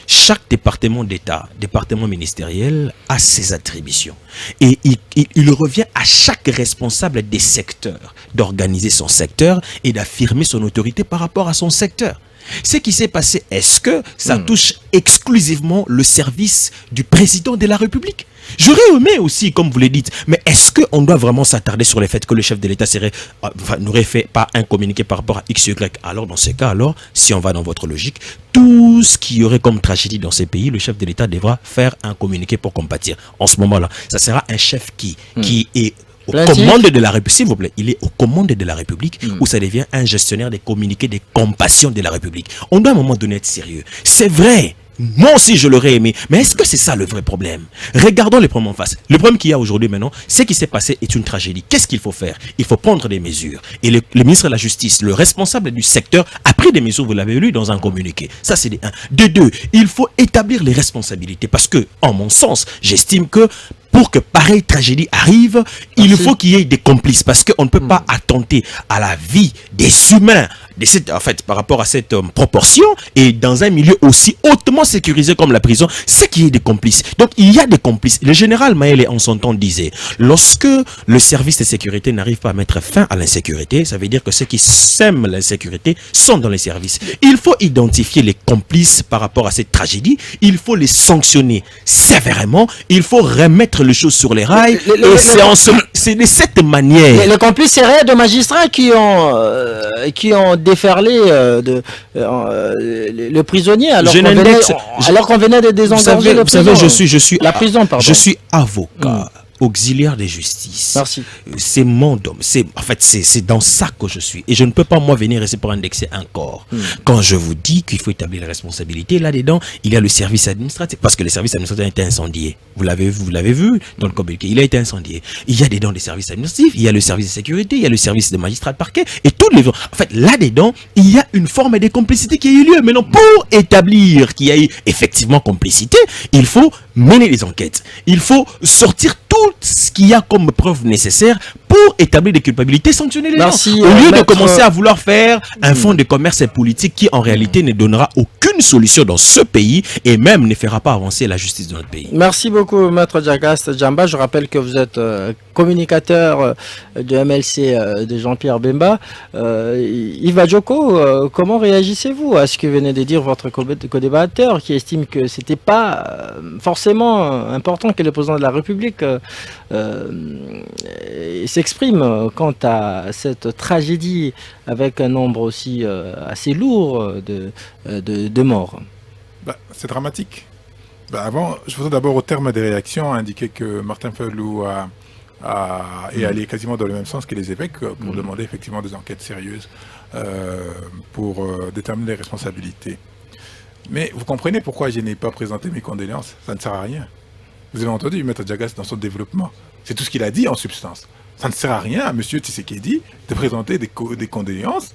chaque département d'État, département ministériel a ses attributions. Et il revient à chaque responsable des secteurs d'organiser son secteur et d'affirmer son autorité par rapport à son secteur. Ce qui s'est passé, est-ce que ça touche exclusivement le service du président de la République? J'aurais aimé aussi, comme vous le dites, mais est-ce qu'on doit vraiment s'attarder sur le fait que le chef de l'État n'aurait fait pas un communiqué par rapport à XY? Alors, dans ce cas, si on va dans votre logique, tout ce qui y aurait comme tragédie dans ces pays, le chef de l'État devra faire un communiqué pour compatir. En ce moment-là, ça sera un chef qui est aux commandes de la République, s'il vous plaît, il est aux commandes de la République où ça devient un gestionnaire des communiqués des compassions de la République. On doit à un moment donné être sérieux. C'est vrai, moi aussi je l'aurais aimé, mais est-ce que c'est ça le vrai problème? Regardons les problèmes en face. Le problème qu'il y a aujourd'hui maintenant, ce qui s'est passé est une tragédie. Qu'est-ce qu'il faut faire? Il faut prendre des mesures. Et le ministre de la Justice, le responsable du secteur, a pris des mesures, vous l'avez lu dans un communiqué. Ça c'est des 1. De 2, il faut établir les responsabilités parce que, en mon sens, j'estime que pour que pareille tragédie arrive, il faut qu'il y ait des complices parce qu'on ne peut pas attenter à la vie des humains par rapport à cette proportion et dans un milieu aussi hautement sécurisé comme la prison, c'est qu'il y ait des complices. Donc il y a des complices. Le général Maëlle en son temps disait, lorsque le service de sécurité n'arrive pas à mettre fin à l'insécurité, ça veut dire que ceux qui sèment l'insécurité sont dans les services. Il faut identifier les complices par rapport à cette tragédie, il faut les sanctionner sévèrement, il faut remettre les choses sur les rails. C'est de cette manière. Les complices seraient de magistrats qui ont déferlé le prisonnier alors qu'on venait de désengorger le prison. Vous savez, la prison, pardon. Je suis avocat. Auxiliaire de justice. Merci. C'est mon domaine. C'est dans ça que je suis. Et je ne peux pas, moi, venir ici pour indexer un corps. Quand je vous dis qu'il faut établir les responsabilités, là-dedans, il y a le service administratif. Parce que le service administratif a été incendié. Vous l'avez vu dans le communiqué. Il a été incendié. Il y a dedans des services administratifs. Il y a le service de sécurité. Il y a le service de magistrat de parquet. Et toutes les autres. En fait, là-dedans, il y a une forme de complicité qui a eu lieu. Maintenant, pour établir qu'il y a eu effectivement complicité, il faut mener les enquêtes. Il faut sortir tout ce qu'il y a comme preuve nécessaire pour établir des culpabilités, sanctionner les gens. Au lieu de commencer à vouloir faire un fonds de commerce politique qui en réalité ne donnera aucune solution dans ce pays et même ne fera pas avancer la justice de notre pays. Merci beaucoup, Maître Jagast Djamba. Je rappelle que vous êtes communicateur de MLC de Jean-Pierre Bemba. Yves Adjoko, comment réagissez-vous à ce que venait de dire votre co-débatteur qui estime que c'était pas forcément important que le président de la République s'exprime quant à cette tragédie avec un nombre aussi assez lourd de morts? C'est dramatique. Avant, je voudrais d'abord, au terme des réactions, indiquer que Martin Fayulu est allé quasiment dans le même sens que les évêques pour demander effectivement des enquêtes sérieuses pour déterminer les responsabilités. Mais vous comprenez pourquoi je n'ai pas présenté mes condoléances? Ça ne sert à rien. Vous avez entendu Maître Djagas dans son développement. C'est tout ce qu'il a dit en substance. Ça ne sert à rien à M. Tshisekedi de présenter des condoléances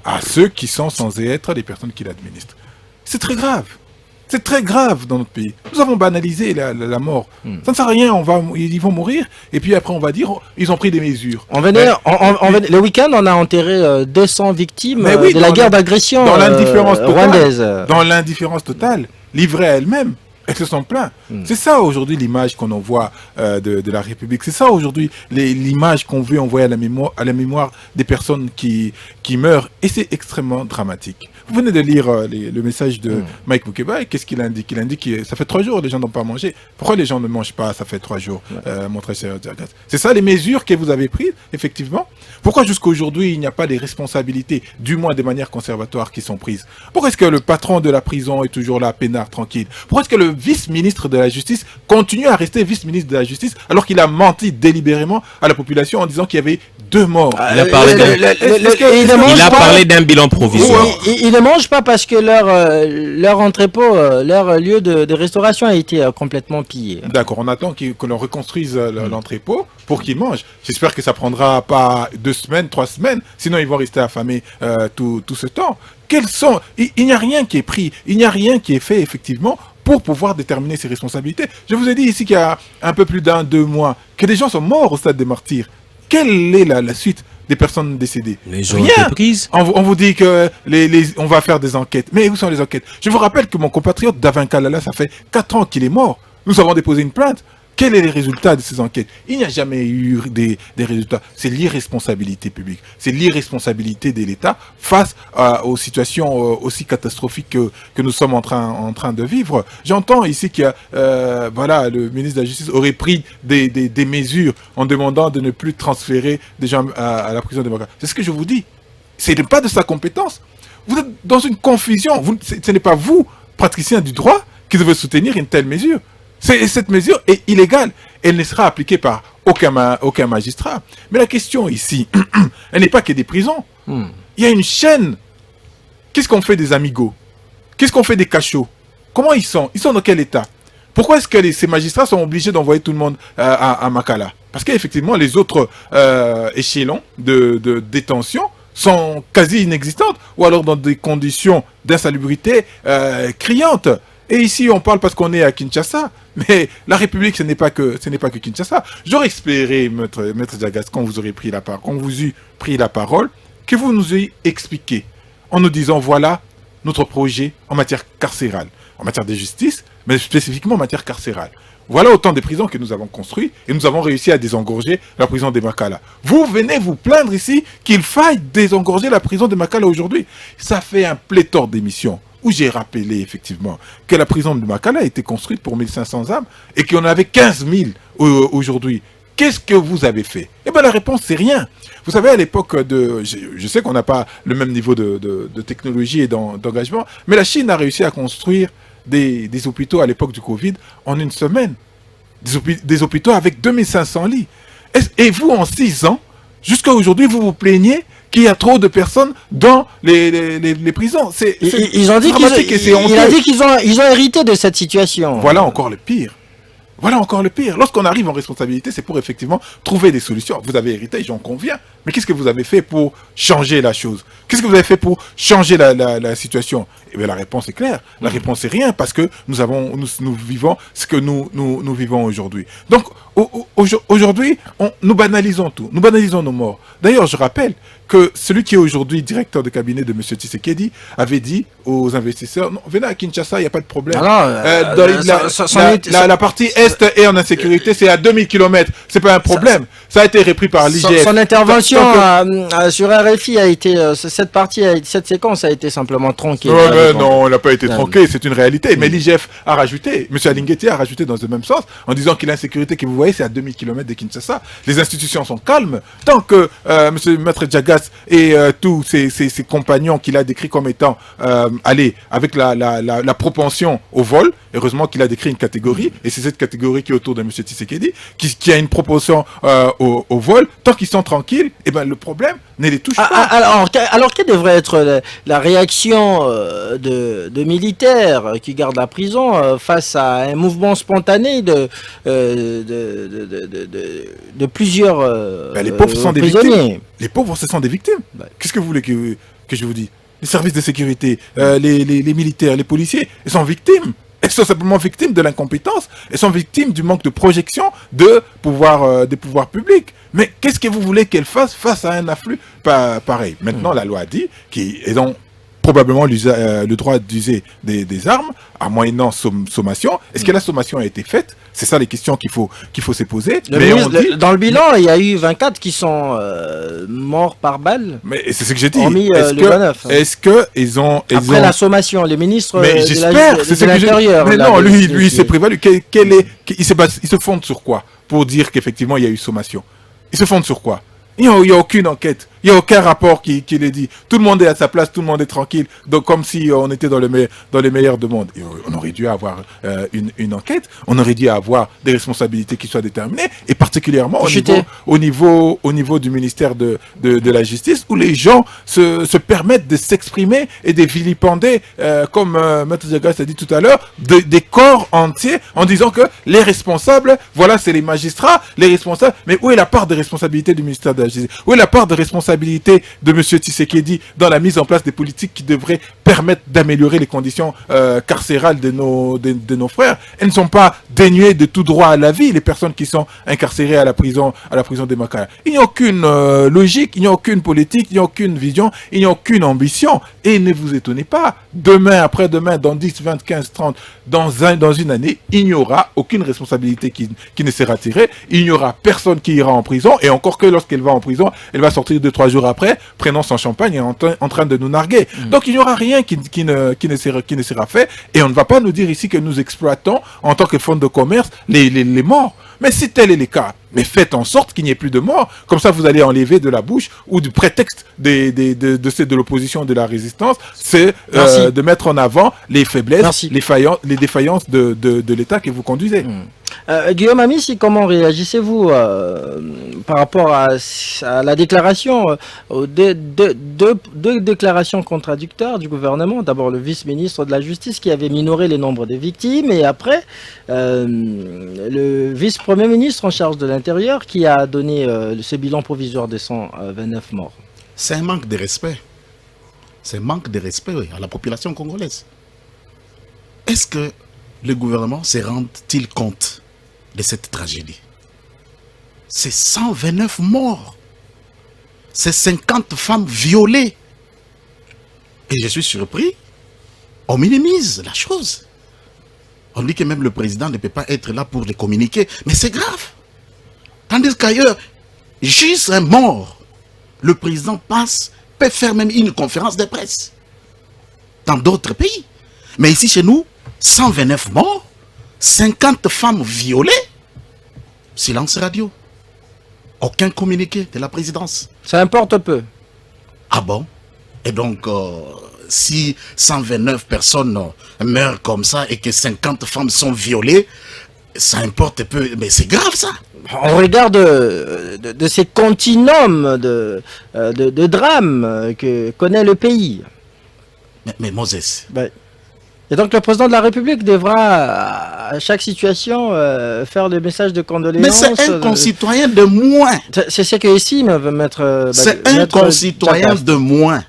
à ceux qui sont censés être les personnes qu'il administre. C'est très grave. C'est très grave dans notre pays. Nous avons banalisé la mort. Ça ne sert à rien, ils vont mourir, et puis après on va dire, ils ont pris des mesures. Le week-end, on a enterré 200 victimes de la guerre d'agression rwandaise. Dans l'indifférence totale, livrée à elle-même. Elles se sont plaints. C'est ça aujourd'hui l'image qu'on envoie de la République. C'est ça aujourd'hui l'image qu'on veut envoyer à la mémoire des personnes qui meurent. Et c'est extrêmement dramatique. Vous venez de lire le message de Mike Mukeba. Et qu'est-ce qu'il indique? Il indique que ça fait 3 jours, les gens n'ont pas mangé. Pourquoi les gens ne mangent pas? Ça fait 3 jours, mon très cher Djagas. C'est ça les mesures que vous avez prises, effectivement. Pourquoi jusqu'à aujourd'hui il n'y a pas des responsabilités, du moins de manière conservatoire, qui sont prises? Pourquoi est-ce que le patron de la prison est toujours là, peinard, tranquille? Pourquoi est-ce que le vice-ministre de la Justice continue à rester vice-ministre de la Justice alors qu'il a menti délibérément à la population en disant qu'il y avait 2 morts? Il a parlé d'un bilan provisoire. Ils ne mangent pas parce que leur entrepôt, leur lieu de restauration a été complètement pillé. D'accord, on attend que l'on reconstruise l'entrepôt pour qu'ils mangent. J'espère que ça prendra pas 2 semaines, 3 semaines, sinon ils vont rester affamés tout ce temps. Il n'y a rien qui est pris, il n'y a rien qui est fait effectivement pour pouvoir déterminer ses responsabilités. Je vous ai dit ici qu'il y a un peu plus d'1-2 mois que des gens sont morts au stade des martyrs. Quelle est la suite des personnes décédées? Rien. On vous dit que on va faire des enquêtes. Mais où sont les enquêtes? Je vous rappelle que mon compatriote Davin Kalala, ça fait 4 ans qu'il est mort. Nous avons déposé une plainte. Quels sont les résultats de ces enquêtes? Il n'y a jamais eu des résultats. C'est l'irresponsabilité publique. C'est l'irresponsabilité de l'État face aux situations aussi catastrophiques que nous sommes en train de vivre. J'entends ici que le ministre de la Justice aurait pris des mesures en demandant de ne plus transférer des gens à la prison de Makala. C'est ce que je vous dis. Ce n'est pas de sa compétence. Vous êtes dans une confusion. Ce n'est pas vous, praticien du droit, qui devez soutenir une telle mesure. Cette mesure est illégale. Elle ne sera appliquée par aucun magistrat. Mais la question ici, elle n'est pas que des prisons. Il y a une chaîne. Qu'est-ce qu'on fait des amigos? Qu'est-ce qu'on fait des cachots? Comment ils sont? Ils sont dans quel état? Pourquoi est-ce que ces magistrats sont obligés d'envoyer tout le monde à Makala? Parce qu'effectivement, les autres échelons de détention sont quasi inexistantes, ou alors dans des conditions d'insalubrité criantes. Et ici, on parle parce qu'on est à Kinshasa, mais la République, ce n'est pas que Kinshasa. J'aurais espéré, Maître Djagas, quand vous aurez pris la parole, quand vous eûtes pris la parole, que vous nous ayez expliqué, en nous disant, voilà notre projet en matière carcérale, en matière de justice, mais spécifiquement en matière carcérale. Voilà autant de prisons que nous avons construites et nous avons réussi à désengorger la prison de Makala. Vous venez vous plaindre ici qu'il faille désengorger la prison de Makala aujourd'hui. Ça fait un pléthore d'émissions où j'ai rappelé effectivement que la prison de Makala a été construite pour 1500 âmes et qu'on avait 15 000 aujourd'hui. Qu'est-ce que vous avez fait? Eh bien, la réponse, c'est rien. Vous savez, à l'époque de... Je sais qu'on n'a pas le même niveau de technologie et d'engagement, mais la Chine a réussi à construire des hôpitaux à l'époque du Covid en une semaine. Des hôpitaux avec 2500 lits. Et vous, en 6 ans, jusqu'à aujourd'hui, vous vous plaignez qu'il y a trop de personnes dans les prisons. Ils ont dit qu'ils ont hérité de cette situation. Voilà encore le pire. Voilà encore le pire. Lorsqu'on arrive en responsabilité, c'est pour effectivement trouver des solutions. Vous avez hérité, j'en conviens. Mais qu'est-ce que vous avez fait pour changer la chose? Qu'est-ce que vous avez fait pour changer la situation? Eh bien, la réponse est claire. La réponse est rien, parce que nous vivons ce que nous vivons aujourd'hui. Donc, aujourd'hui, nous banalisons tout. Nous banalisons nos morts. D'ailleurs, je rappelle que celui qui est aujourd'hui directeur de cabinet de M. Tshisekedi avait dit aux investisseurs, non, venez à Kinshasa, il n'y a pas de problème. La partie est est en insécurité, c'est à 2000 km, c'est pas un problème. Ça a été repris par l'IGF. Son intervention sur RFI a été, cette séquence a été simplement tronquée. Non, elle n'a pas été tronquée, c'est une réalité. Mais l'IGF a rajouté, M. Alingueti a rajouté dans le même sens, en disant que l'insécurité que vous voyez, c'est à 2000 km de Kinshasa. Les institutions sont calmes. Tant que M. Maître Djagas et tous ses compagnons qu'il a décrits comme étant allez, avec la propension au vol, heureusement qu'il a décrit une catégorie, et c'est cette catégorie qui est autour de M. Tshisekedi, qui a une propension au vol, tant qu'ils sont tranquilles, eh ben, le problème ne les touche pas. Alors quelle devrait être la réaction de militaires qui gardent la prison face à un mouvement spontané de plusieurs les pauvres sont des prisonniers. victimes. Les pauvres, ce sont des victimes. Qu'est-ce que vous voulez que je vous dise? Les services de sécurité, les militaires, les policiers, ils sont victimes. Elles sont simplement victimes de l'incompétence. Elles sont victimes du manque de projection des pouvoirs publics. Mais qu'est-ce que vous voulez qu'elles fassent face à un afflux pareil? Maintenant, la loi a dit qu'ils ont probablement le droit d'user des armes, à moyennant sommation. Est-ce que la sommation a été faite? C'est ça les questions qu'il faut se poser. Dans le bilan, il y a eu 24 qui sont morts par balle. Mais c'est ce que j'ai dit. Est-ce que ils ont après la sommation, les ministres de l'Intérieur. Mais non, lui il s'est prévalu. Il se fonde sur quoi pour dire qu'effectivement il y a eu sommation? Il se fonde sur quoi? Il n'y a aucune enquête, il n'y a aucun rapport qui le dit. Tout le monde est à sa place, tout le monde est tranquille, donc comme si on était dans les meilleurs du monde. Et on aurait dû avoir une enquête, on aurait dû avoir des responsabilités qui soient déterminées, et particulièrement au niveau du ministère de la Justice, où les gens se permettent de s'exprimer et de vilipender, comme Maître Djagas a dit tout à l'heure, des corps entiers, en disant que les responsables, voilà, c'est les magistrats, les responsables. Mais où est la part de responsabilité du ministère de la Justice? Où est la part de responsabilité de M. Tshisekedi dans la mise en place des politiques qui devraient permettre d'améliorer les conditions carcérales de nos frères? Elles ne sont pas dénuées de tout droit à la vie, les personnes qui sont incarcérées à la prison de Makala. Il n'y a aucune logique, il n'y a aucune politique, il n'y a aucune vision, il n'y a aucune ambition. Et ne vous étonnez pas, demain, après-demain, dans 10, 20, 15, 30, dans une année, il n'y aura aucune responsabilité qui ne sera tirée, il n'y aura personne qui ira en prison, et encore que lorsqu'elle va en prison, elle va sortir 2-3 jours après, prenant son champagne et en train de nous narguer. Donc il n'y aura rien qui ne sera fait, et on ne va pas nous dire ici que nous exploitons en tant que fonds de commerce les morts. Mais si tel est le cas, mais faites en sorte qu'il n'y ait plus de morts. Comme ça, vous allez enlever de la bouche ou du prétexte de l'opposition, de la résistance, c'est de mettre en avant les faiblesses, les défaillances de l'État que vous conduisez. Guillaume Amissi, comment réagissez-vous par rapport à la déclaration, aux deux déclarations contradictoires du gouvernement? D'abord le vice-ministre de la Justice qui avait minoré les nombres des victimes, et après le vice-premier ministre en charge de l'Intérieur qui a donné ce bilan provisoire de 129 morts. C'est un manque de respect. C'est un manque de respect à la population congolaise. Est-ce que le gouvernement se rend-il compte de cette tragédie? C'est 129 morts. C'est 50 femmes violées. Et je suis surpris. On minimise la chose. On dit que même le président ne peut pas être là pour les communiquer. Mais c'est grave. Tandis qu'ailleurs, juste un mort, le président peut faire même une conférence de presse. Dans d'autres pays. Mais ici, chez nous, 129 morts, 50 femmes violées. Silence radio. Aucun communiqué de la présidence. Ça importe peu. Ah bon? Et donc, si 129 personnes meurent comme ça et que 50 femmes sont violées, ça importe peu. Mais c'est grave ça. On regarde de ces continuums de drames que connaît le pays. Mais Moses. Ben, et donc le président de la République devra à chaque situation faire des messages de condoléances. Mais c'est un concitoyen de moins. C'est ce que ici me mettre. C'est un concitoyen de moins.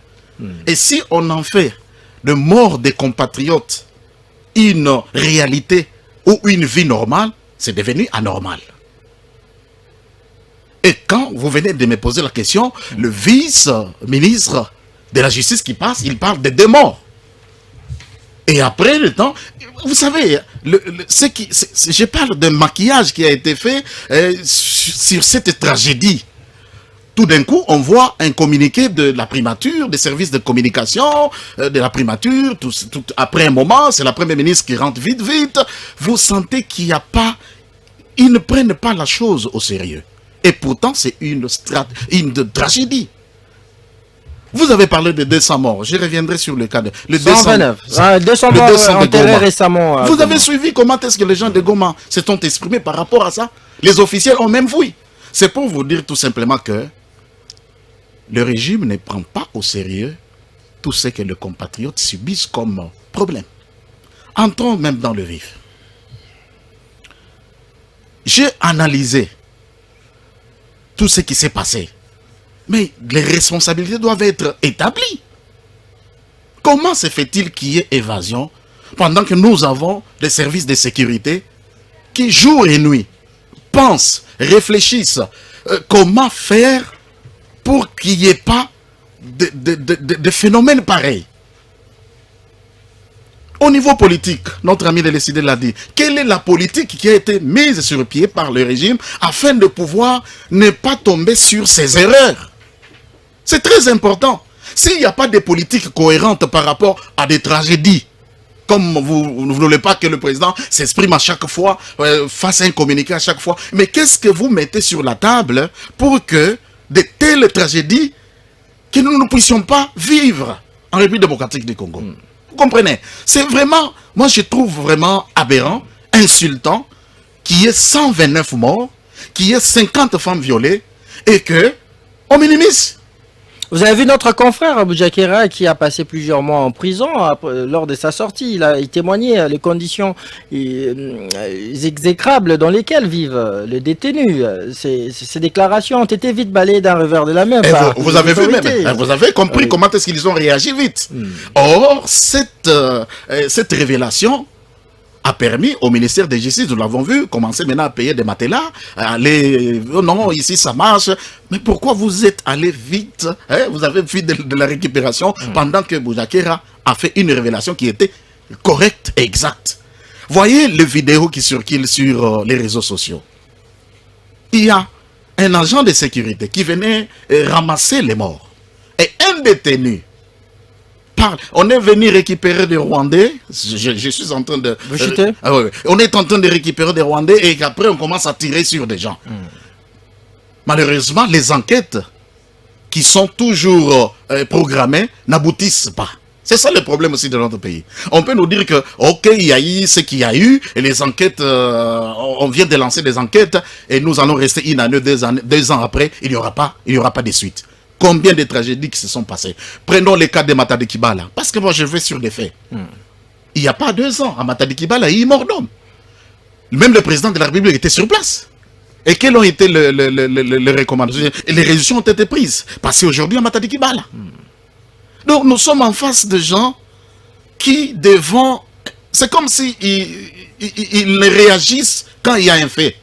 Et si on en fait de mort des compatriotes une réalité ou une vie normale, c'est devenu anormal. Et quand vous venez de me poser la question, le vice-ministre de la Justice qui passe, il parle de 2 morts. Et après le temps, vous savez, je parle d'un maquillage qui a été fait sur cette tragédie. Tout d'un coup, on voit un communiqué de la primature, des services de communication, de la primature. Après un moment, c'est la première ministre qui rentre vite. Vous sentez qu'il n'y a pas... Ils ne prennent pas la chose au sérieux. Et pourtant, c'est une tragédie. Vous avez parlé de 200 morts. Je reviendrai sur le cas de... 129. 200 morts enterrés récemment. Vous avez suivi comment est-ce que les gens de Goma se sont exprimés par rapport à ça? Les officiels ont même fouillé. C'est pour vous dire tout simplement que le régime ne prend pas au sérieux tout ce que les compatriotes subissent comme problème. Entrons même dans le vif. J'ai analysé tout ce qui s'est passé. Mais les responsabilités doivent être établies. Comment se fait-il qu'il y ait évasion pendant que nous avons des services de sécurité qui, jour et nuit, pensent, réfléchissent comment faire pour qu'il n'y ait pas de phénomènes pareils? Au niveau politique, notre ami de l'ECD l'a dit, quelle est la politique qui a été mise sur pied par le régime afin de pouvoir ne pas tomber sur ces erreurs? C'est très important. S'il n'y a pas de politique cohérente par rapport à des tragédies, comme vous ne voulez pas que le président s'exprime à chaque fois, fasse un communiqué à chaque fois, mais qu'est-ce que vous mettez sur la table pour que de telles tragédies, que nous ne puissions pas vivre en République démocratique du Congo? Vous comprenez? C'est vraiment, moi je trouve vraiment aberrant, insultant, qu'il y ait 129 morts, qu'il y ait 50 femmes violées, et que on minimise. Vous avez vu notre confrère Boujakera qui a passé plusieurs mois en prison lors de sa sortie. Il témoignait les conditions exécrables dans lesquelles vivent les détenus. Ces déclarations ont été vite balayées d'un revers de la main. Vous avez vu même, vous avez compris comment est-ce qu'ils ont réagi vite. Or, cette révélation a permis au ministère de Justice, nous l'avons vu, commencer maintenant à payer des matelas, aller, oh non, ici ça marche. Mais pourquoi vous êtes allé vite, hein? Vous avez fait de la récupération pendant que Boujakera a fait une révélation qui était correcte et exacte. Voyez les vidéos qui circulent sur les réseaux sociaux. Il y a un agent de sécurité qui venait ramasser les morts. Et un détenu parle. On est venu récupérer des Rwandais. Je suis en train de... on est en train de récupérer des Rwandais et qu'après on commence à tirer sur des gens. Malheureusement, les enquêtes qui sont toujours programmées n'aboutissent pas. C'est ça le problème aussi de notre pays. On peut nous dire que, ok, il y a eu ce qu'il y a eu, et les enquêtes, on vient de lancer des enquêtes, et nous allons rester une année, 2 ans après, il n'y aura pas de suite. Combien de tragédies qui se sont passées? Prenons le cas de Matadi Kibala, parce que moi je vais sur les faits. Il n'y a pas 2 ans, à Matadi Kibala, il est mort d'homme. Même le président de la République était sur place. Et quelles ont été les recommandations? Les résolutions ont été prises. Passez aujourd'hui à Matadi Kibala. Donc nous sommes en face de gens qui devant... C'est comme si ils réagissent quand il y a un fait.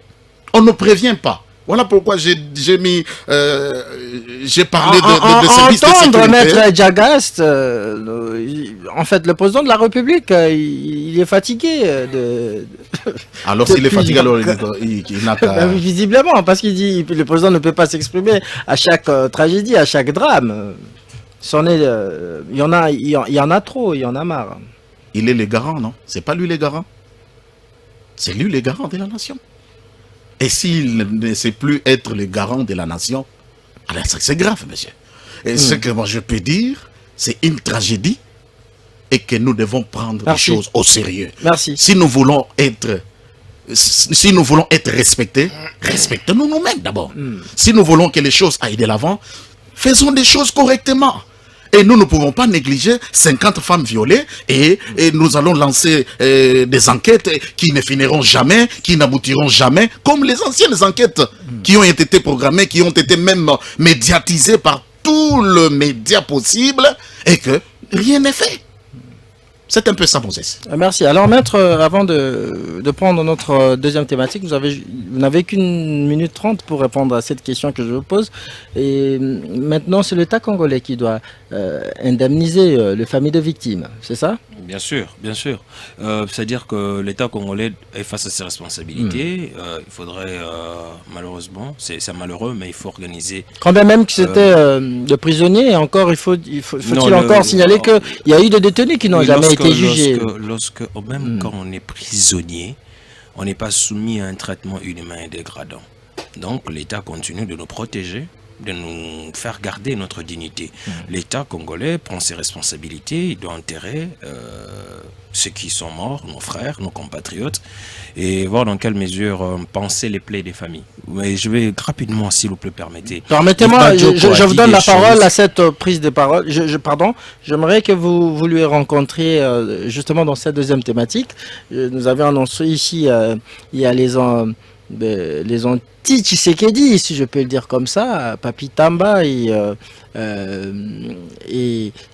On ne prévient pas. Voilà pourquoi j'ai parlé de services de sécurité. Entendre Maître Djagast, en fait, le président de la République, il est fatigué de... Alors s'il est fatigué, alors il n'a qu'à... Visiblement, parce qu'il dit que le président ne peut pas s'exprimer à chaque tragédie, à chaque drame. Il y en a trop, il y en a marre. il est le garant, non? C'est pas lui le garant. C'est lui le garant de la nation. Et s'il ne sait plus être le garant de la nation, alors c'est grave, monsieur. Et ce que moi je peux dire, c'est une tragédie et que nous devons prendre les choses au sérieux. Merci. Si nous voulons être respectés, respectons-nous nous-mêmes d'abord. Si nous voulons que les choses aillent de l'avant, faisons des choses correctement. Et nous ne pouvons pas négliger 50 femmes violées et nous allons lancer des enquêtes qui ne finiront jamais, qui n'aboutiront jamais, comme les anciennes enquêtes qui ont été programmées, qui ont été même médiatisées par tout le média possible et que rien n'est fait. C'est un peu ça, Moses. Merci. Alors, maître, avant de prendre notre deuxième thématique, vous n'avez qu'une minute 30 pour répondre à cette question que je vous pose. Et maintenant, c'est l'État congolais qui doit indemniser les familles de victimes, c'est ça? Bien sûr, bien sûr. C'est-à-dire que l'État congolais est face à ses responsabilités. Il faudrait, malheureusement, c'est malheureux, mais il faut organiser... Quand bien même que c'était de prisonniers, et encore, faut-il encore signaler qu'il y a eu des détenus qui n'ont jamais été jugés. Quand on est prisonnier, on n'est pas soumis à un traitement inhumain et dégradant. Donc l'État continue de nous protéger, de nous faire garder notre dignité. L'État congolais prend ses responsabilités, il doit enterrer ceux qui sont morts, nos frères, nos compatriotes, et voir dans quelle mesure penser les plaies des familles. Mais je vais rapidement, s'il vous plaît, permettez. Permettez-moi, je vous donne la parole à cette prise de parole. Pardon, j'aimerais que vous lui rencontriez justement dans cette deuxième thématique. Nous avions annoncé ici, il y a les anti-Tshisekedi, si je peux le dire comme ça, Papi Tamba et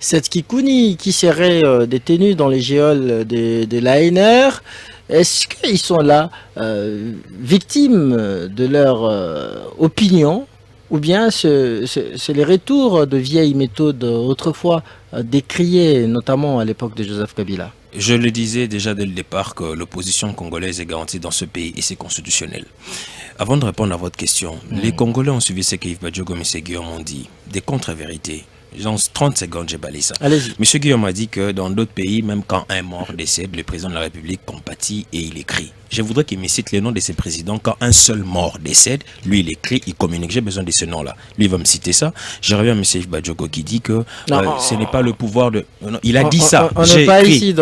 Seth Kikuni qui seraient détenus dans les geôles de l'ANR. Est-ce qu'ils sont là victimes de leur opinion, ou bien c'est les retours de vieilles méthodes autrefois décriées, notamment à l'époque de Joseph Kabila? Je le disais déjà dès le départ que l'opposition congolaise est garantie dans ce pays et c'est constitutionnel. Avant de répondre à votre question, les Congolais ont suivi ce que Yves Badjogo et M. Guillaume ont dit, des contre-vérités. Dans 30 secondes, j'ai balayé ça. Allez-y. M. Guillaume a dit que dans d'autres pays, même quand un mort décède, le président de la République compatit et il écrit. Je voudrais qu'il me cite les noms de ces présidents. Quand un seul mort décède, lui il écrit, il communique. J'ai besoin de ce nom-là. Lui il va me citer ça. Je reviens à M. Yves Badjogo qui dit que ce n'est pas le pouvoir de... Non, il a dit ça. J'ai écrit.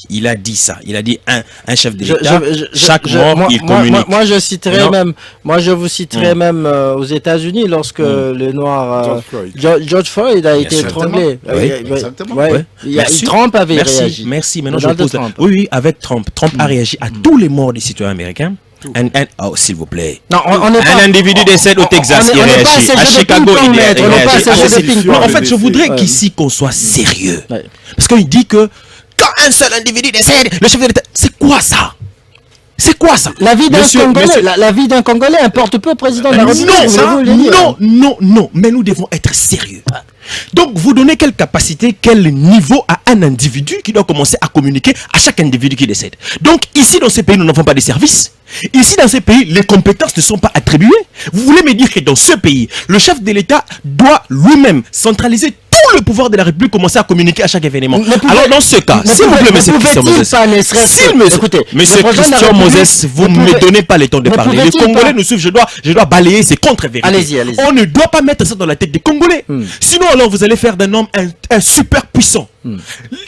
Il a dit ça. Il a dit un chef de l'État, chaque mort il communique. Moi je citerai même, je vous citerai même aux États-Unis lorsque le noir George Floyd a été étranglé. Exactement. Trump avait réagi. Merci. Maintenant je pose. Oui, avec Trump. Trump a réagi à tous les morts des citoyens américains. Oh, s'il vous plaît. Non, un individu décède au Texas, il réagit. À Chicago, il réagit. Non, en fait, je voudrais qu'ici, qu'on soit sérieux. Parce qu'il dit que quand un seul individu décède, le chef de l'État... C'est quoi ça? C'est quoi ça? La vie d'un Congolais, la vie d'un Congolais importe peu au président de la République. Non, mais nous devons être sérieux. Donc, vous donnez quelle capacité, quel niveau à un individu qui doit commencer à communiquer à chaque individu qui décède. Donc, ici, dans ces pays, nous n'avons pas de services. Ici, dans ces pays, les compétences ne sont pas attribuées. Vous voulez me dire que dans ce pays, le chef de l'État doit lui-même centraliser tout le pouvoir de la République, commencer à communiquer à chaque événement. Alors, dans ce cas, s'il vous plaît, monsieur Christian Moses, monsieur Christian Moses, vous ne me donnez pas le temps de parler. Les Congolais nous suivent, je dois balayer ces contre-vérités. Allez-y. On ne doit pas mettre ça dans la tête des Congolais. Sinon, alors, vous allez faire d'un homme un super puissant.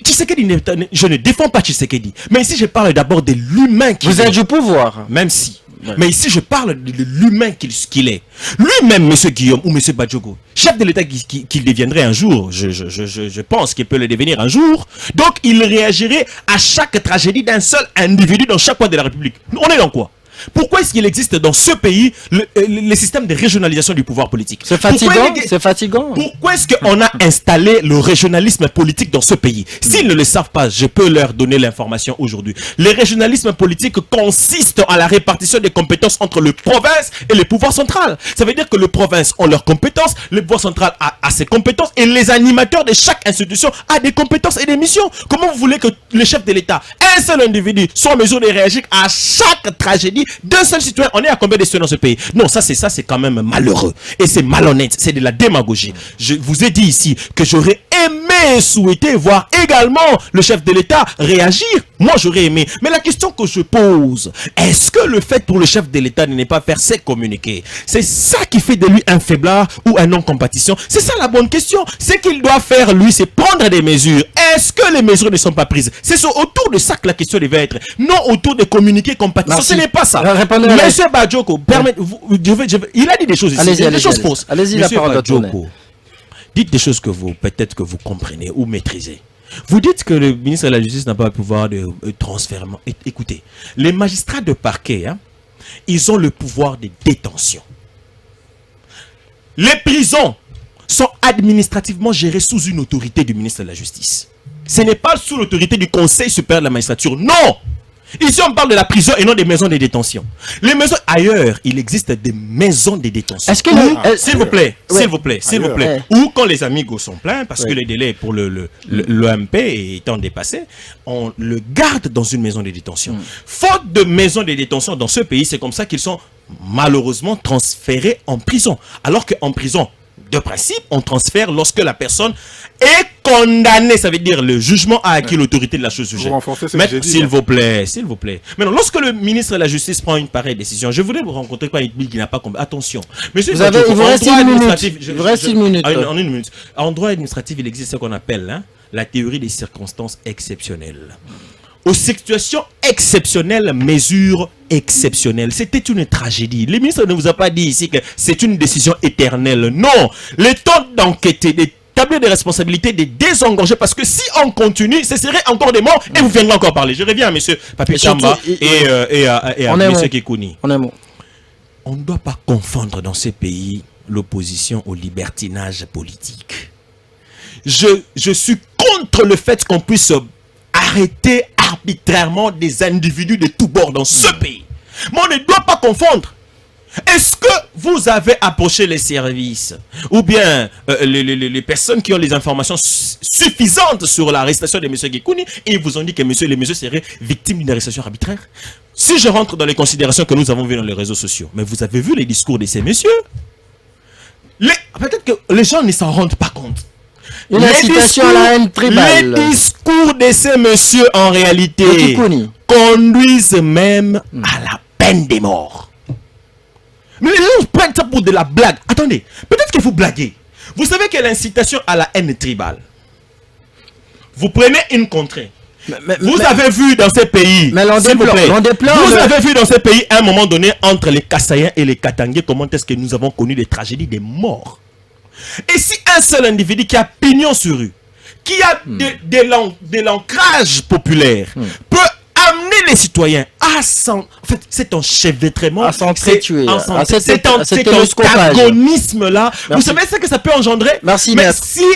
Tshisekedi, je ne défends pas Tshisekedi. Mais ici, je parle d'abord de l'humain qui... Vous êtes du pouvoir. Même si. Ouais. Mais ici, je parle de l'humain qu'il est. Lui-même, M. Guillaume ou M. Badjogo, chef de l'État qu'il deviendrait un jour, je pense qu'il peut le devenir un jour, donc il réagirait à chaque tragédie d'un seul individu dans chaque coin de la République. On est dans quoi? Pourquoi est-ce qu'il existe dans ce pays le système de régionalisation du pouvoir politique? C'est fatigant. Pourquoi est-ce qu'on a installé le régionalisme politique dans ce pays? S'ils ne le savent pas, je peux leur donner l'information aujourd'hui. Le régionalisme politique consiste à la répartition des compétences entre le province et le pouvoir central. Ça veut dire que le province a leurs compétences, le pouvoir central a ses compétences et les animateurs de chaque institution a des compétences et des missions. Comment vous voulez que le chef de l'État, un seul individu, soit en mesure de réagir à chaque tragédie d'un seul citoyen? On est à combien de citoyens dans ce pays? Non, ça c'est quand même malheureux et c'est malhonnête, c'est de la démagogie. Je vous ai dit ici que j'aurais aimé souhaiter voir également le chef de l'État réagir. Moi, j'aurais aimé. Mais la question que je pose, est-ce que le fait pour le chef de l'État de ne pas faire ses communiqués, c'est ça qui fait de lui un faiblard ou un non-compétition? C'est ça la bonne question. Ce qu'il doit faire, lui, c'est prendre des mesures. Est-ce que les mesures ne sont pas prises? C'est autour de ça que la question devait être. Non autour de communiquer compétition. Merci. Ce n'est pas ça. Monsieur Badjoko, il a dit des choses ici. Des choses fausses. Allez-y, la parole est tournée. Dites des choses que peut-être que vous comprenez ou maîtrisez. Vous dites que le ministre de la Justice n'a pas le pouvoir de transfert. Écoutez, les magistrats de parquet, ils ont le pouvoir de détention. Les prisons sont administrativement gérées sous une autorité du ministre de la Justice. Ce n'est pas sous l'autorité du Conseil supérieur de la magistrature. Non! Ici, on parle de la prison et non des maisons de détention. Les maisons, ailleurs, il existe des maisons de détention. Est-ce que s'il vous plaît, ouais. s'il vous plaît. Ou quand les amigos sont pleins, parce que les délais pour l'OMP étant dépassés, on le garde dans une maison de détention. Faute de maison de détention dans ce pays, c'est comme ça qu'ils sont malheureusement transférés en prison. Alors qu'en prison, de principe, on transfère lorsque la personne est condamnée. Ça veut dire le jugement a acquis l'autorité de la chose jugée. S'il vous plaît, s'il vous plaît. Maintenant, lorsque le ministre de la Justice prend une pareille décision, je voulais vous rencontrer pas une qui n'a pas compris. Attention. Monsieur, il vous reste une minute. En une minute. En droit administratif, il existe ce qu'on appelle la théorie des circonstances exceptionnelles. Aux situations exceptionnelles, mesures exceptionnelles. C'était une tragédie. Le ministre ne vous a pas dit ici que c'est une décision éternelle. Non. Le temps d'enquêter, d'établir des responsabilités, de désengorger, parce que si on continue, ce serait encore des morts et vous viendrez encore parler. Je reviens à M. Papi Chamba et à M. Kikouni. On ne doit pas confondre dans ces pays l'opposition au libertinage politique. Je suis contre le fait qu'on puisse arrêter arbitrairement des individus de tous bords dans ce pays. Mais on ne doit pas confondre. Est-ce que vous avez approché les services ou bien les personnes qui ont les informations suffisantes sur l'arrestation de M. Kikouni et ils vous ont dit que les messieurs seraient victimes d'une arrestation arbitraire? Si je rentre dans les considérations que nous avons vues dans les réseaux sociaux, mais vous avez vu les discours de ces messieurs? Peut-être que les gens ne s'en rendent pas compte. Une incitation à la haine tribale. Les discours de ces messieurs, en réalité, conduisent même à la peine des morts. Mais les gens prennent ça pour de la blague. Attendez, peut-être que vous blaguez. Vous savez que l'incitation à la haine tribale, vous prenez une contrée. Vous avez vu dans ces pays, s'il vous plaît, vous avez vu dans ces pays, à un moment donné, entre les Kassaïens et les Katangais, comment est-ce que nous avons connu des tragédies, des morts. Et si un seul individu qui a pignon sur rue, qui a de l'ancrage populaire, peut amener les citoyens à en fait, cet enchevêtrement, cet antagonisme-là, vous savez ce que ça peut engendrer? Merci, mais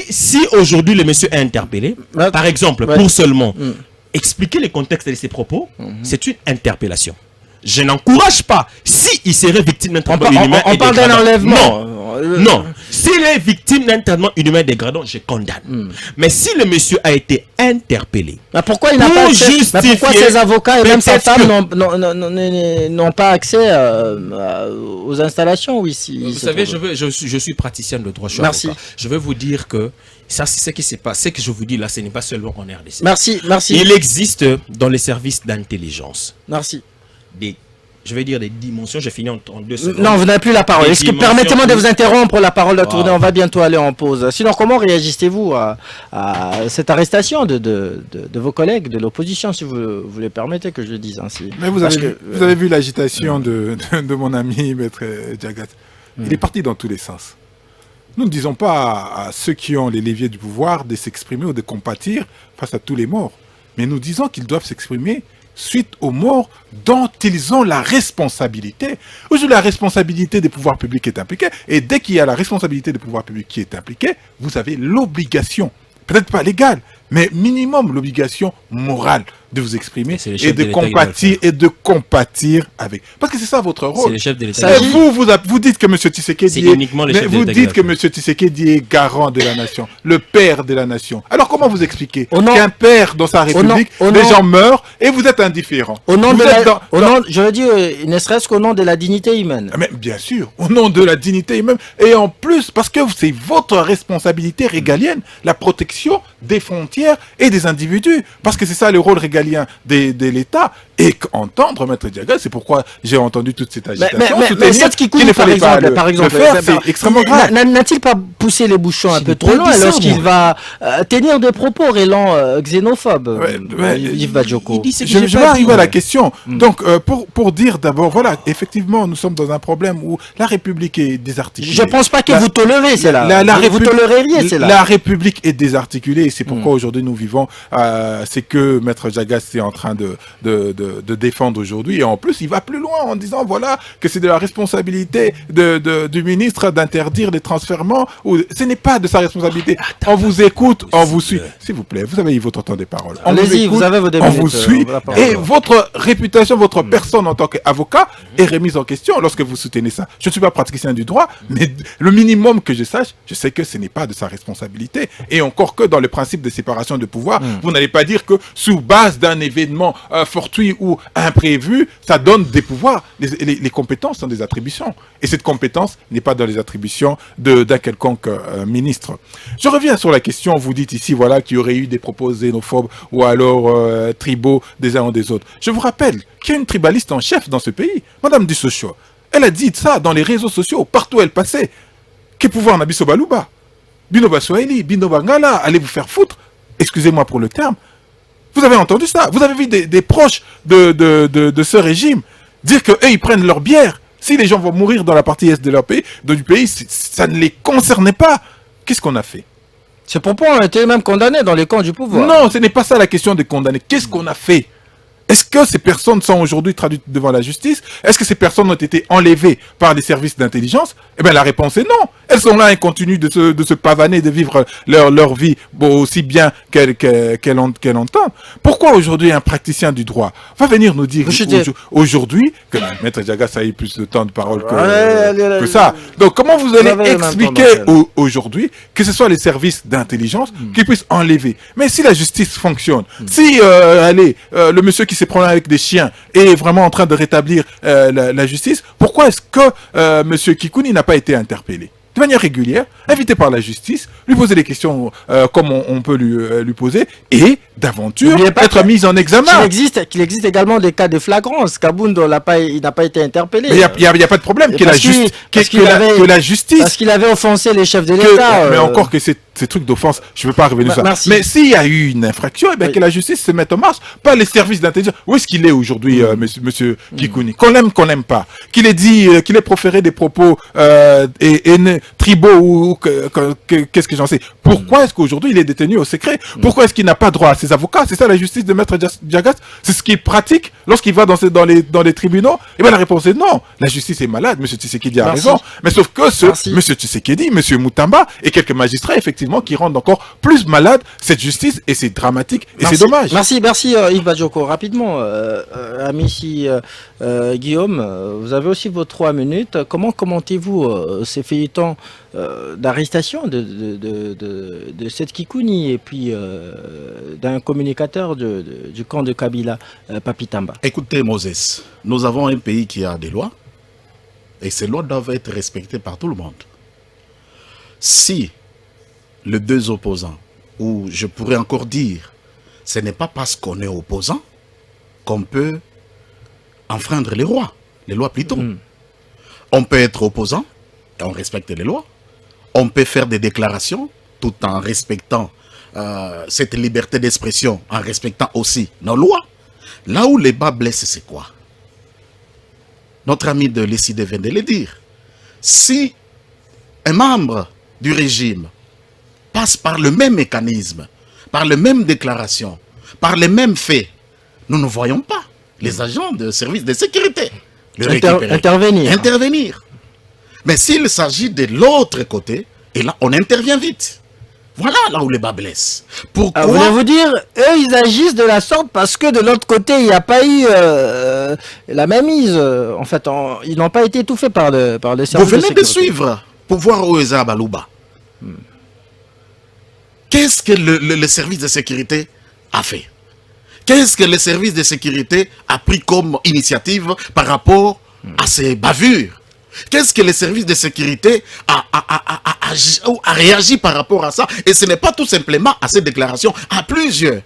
si aujourd'hui le monsieur est interpellé, par exemple, pour seulement expliquer le contexte de ses propos, c'est une interpellation. Je n'encourage pas. Si il serait victime d'un traitement inhumain et parle d'un enlèvement. Non. S'il est victime d'un traitement inhumain dégradant, je condamne. Mais si le monsieur a été interpellé, pourquoi il n'a pas accès? Pourquoi ses avocats et même sa femme n'ont pas accès aux installations? Vous savez, je suis praticien de droit. Merci. Je veux vous dire que ça, c'est ce qui s'est passé. Ce que je vous dis là, ce n'est pas seulement en RDC. Merci. Il existe dans les services d'intelligence. Merci. Je vais dire des dimensions, j'ai fini en 2 secondes. Non, vous n'avez plus la parole. Permettez-moi de vous interrompre, la parole a tourné, on va bientôt aller en pause. Sinon, comment réagissez-vous à cette arrestation de vos collègues de l'opposition, si vous le permettez que je le dise ainsi? Mais vous avez vu l'agitation de mon ami Maître Djagat. Il est parti dans tous les sens. Nous ne disons pas à ceux qui ont les leviers du pouvoir de s'exprimer ou de compatir face à tous les morts. Mais nous disons qu'ils doivent s'exprimer suite aux morts dont ils ont la responsabilité. Aujourd'hui, la responsabilité des pouvoirs publics est impliquée. Et dès qu'il y a la responsabilité des pouvoirs publics qui est impliquée, vous avez l'obligation, peut-être pas légale, mais minimum l'obligation morale de vous exprimer C'est les et chefs de de l'État qui compatir avec. Parce que c'est ça votre C'est rôle. les chefs de l'État. Et vous dites que M. Tshisekedi C'est uniquement les chefs de vous l'État dites qui que doivent M. Tshisekedi est garant de la nation, le père de la nation. Alors comment vous expliquez Au nom- qu'un père dans sa République, au des nom- gens meurent et vous êtes indifférent? Au nom Vous de êtes la, au nom, je veux dire, ne serait-ce qu'au nom de la dignité humaine. Mais bien sûr, au nom de la dignité humaine, et en plus, parce que c'est votre responsabilité régalienne, la protection des frontières et des individus, parce que c'est ça le rôle régalien de l'État. Et qu'entendre Maître Diaga, c'est pourquoi j'ai entendu toute cette agitation. Mais cette qui coule, par exemple, le faire, c'est extrêmement grave. N'a-t-il pas poussé les bouchons un C'est peu des trop loin prédisants, lorsqu'il moi. va tenir des propos rélant xénophobes, Ouais, Yves Badjoko? il dit ce que Je j'ai vais pas arriver dit. à la question. Donc, pour dire d'abord, voilà, effectivement, nous sommes dans un problème où la République est désarticulée. Je pense pas que La- vous tolérez cela. Vous République- toléreriez cela. La République est désarticulée et c'est pourquoi aujourd'hui nous vivons c'est que Maître Diaga est en train de défendre aujourd'hui. Et en plus, il va plus loin en disant voilà que c'est de la responsabilité du ministre d'interdire les transfèrements. Ce n'est pas de sa responsabilité. On vous écoute, on vous suit. S'il vous plaît, vous avez eu votre temps de parole. On Allez-y, écoute, vous avez vos 2 on minutes, vous suit. on va pas Et parler. votre réputation, votre personne en tant qu'avocat est remise en question lorsque vous soutenez ça. Je ne suis pas praticien du droit, mais le minimum que je sache, je sais que ce n'est pas de sa responsabilité. Et encore que dans le principe de séparation de pouvoir, vous n'allez pas dire que sous base d'un événement fortuit ou imprévu, ça donne des pouvoirs. Les compétences sont des attributions. Et cette compétence n'est pas dans les attributions d'un quelconque ministre. Je reviens sur la question, vous dites ici, voilà, qu'il y aurait eu des propos xénophobes ou alors tribaux des uns ou des autres. Je vous rappelle qu'il y a une tribaliste en chef dans ce pays, Madame Dussocho. Elle a dit ça dans les réseaux sociaux, partout où elle passait. Que pouvoir n'a biso baluba. Bino baswahili, bino bangala, allez vous faire foutre. Excusez-moi pour le terme. Vous avez entendu ça? Vous avez vu des proches de ce régime dire qu'eux, ils prennent leur bière. Si les gens vont mourir dans la partie est de leur pays, du pays, ça ne les concernait pas. Qu'est-ce qu'on a fait? Ces propos ont été même condamnés dans les camps du pouvoir. Non, ce n'est pas ça la question de condamner. Qu'est-ce qu'on a fait? Est-ce que ces personnes sont aujourd'hui traduites devant la justice? Est-ce que ces personnes ont été enlevées par des services d'intelligence? Eh bien, la réponse est non. Elles sont là et continuent de se pavaner, de vivre leur vie aussi bien qu'elles entendent. Pourquoi aujourd'hui un praticien du droit va venir nous dire aujourd'hui que Maître Diaga a eu plus de temps de parole que ça? Donc, comment vous allez expliquer aujourd'hui que ce soit les services d'intelligence qui puissent enlever? Mais si la justice fonctionne, si le monsieur qui s'est promené avec des chiens est vraiment en train de rétablir la justice, pourquoi est-ce que monsieur Kikouni n'a pas été interpellé de manière régulière, invité par la justice, lui poser des questions comme on peut lui poser, et d'aventure être mis en examen. Qu'il existe également des cas de flagrance. Kabound il n'a pas été interpellé. Mais il n'y a pas de problème que la justice... Parce qu'il avait offensé les chefs de l'État. Mais encore que ces trucs d'offense, je ne veux pas revenir sur ça. Merci. Mais s'il y a eu une infraction, eh bien, que la justice se mette en marche, pas les services d'intelligence. Où est-ce qu'il est aujourd'hui, monsieur Kikouni? Qu'on l'aime, qu'on n'aime pas. Qu'il ait dit, qu'il ait proféré des propos haineux, tribaux ou qu'est-ce que j'en sais. Pourquoi est-ce qu'aujourd'hui il est détenu au secret? Pourquoi est-ce qu'il n'a pas droit à ses avocats? C'est ça la justice de Maître Diaga? C'est ce qu'il pratique lorsqu'il va dans les tribunaux? Eh bien la réponse est non. La justice est malade, M. Tshisekedi a raison. Mais sauf que M. Tshisekedi, M. Moutamba et quelques magistrats effectivement qui rendent encore plus malade cette justice, et c'est dramatique et c'est dommage. Merci Yves Badjoko. Rapidement, ami Guillaume, vous avez aussi vos 3 minutes. Comment commentez-vous ces feuilletons d'arrestation de cette Kikouni et puis d'un communicateur du camp de Kabila, Papi Tamba? Écoutez Moses, nous avons un pays qui a des lois et ces lois doivent être respectées par tout le monde. Si les deux opposants, ou je pourrais encore dire, ce n'est pas parce qu'on est opposant qu'on peut enfreindre les lois plutôt. On peut être opposant et on respecte les lois. On peut faire des déclarations tout en respectant cette liberté d'expression, en respectant aussi nos lois. Là où les bas blessent, c'est quoi? Notre ami de l'ICD vient de le dire. Si un membre du régime passe par le même mécanisme, par les mêmes déclarations, par les mêmes faits, nous ne voyons pas les agents de service de sécurité Intervenir. Mais s'il s'agit de l'autre côté, et là on intervient vite. Voilà là où les bas blessent. Pourquoi Voulez-vous dire, eux, ils agissent de la sorte parce que de l'autre côté, il n'y a pas eu la même mise. En fait, ils n'ont pas été étouffés par le vous service venez de sécurité. suivre pour voir où est Balouba. Qu'est-ce que le service de sécurité a fait? Qu'est-ce que le service de sécurité a pris comme initiative par rapport à ces bavures? Qu'est-ce que le service de sécurité a réagi par rapport à ça? Et ce n'est pas tout simplement à ces déclarations, à plusieurs.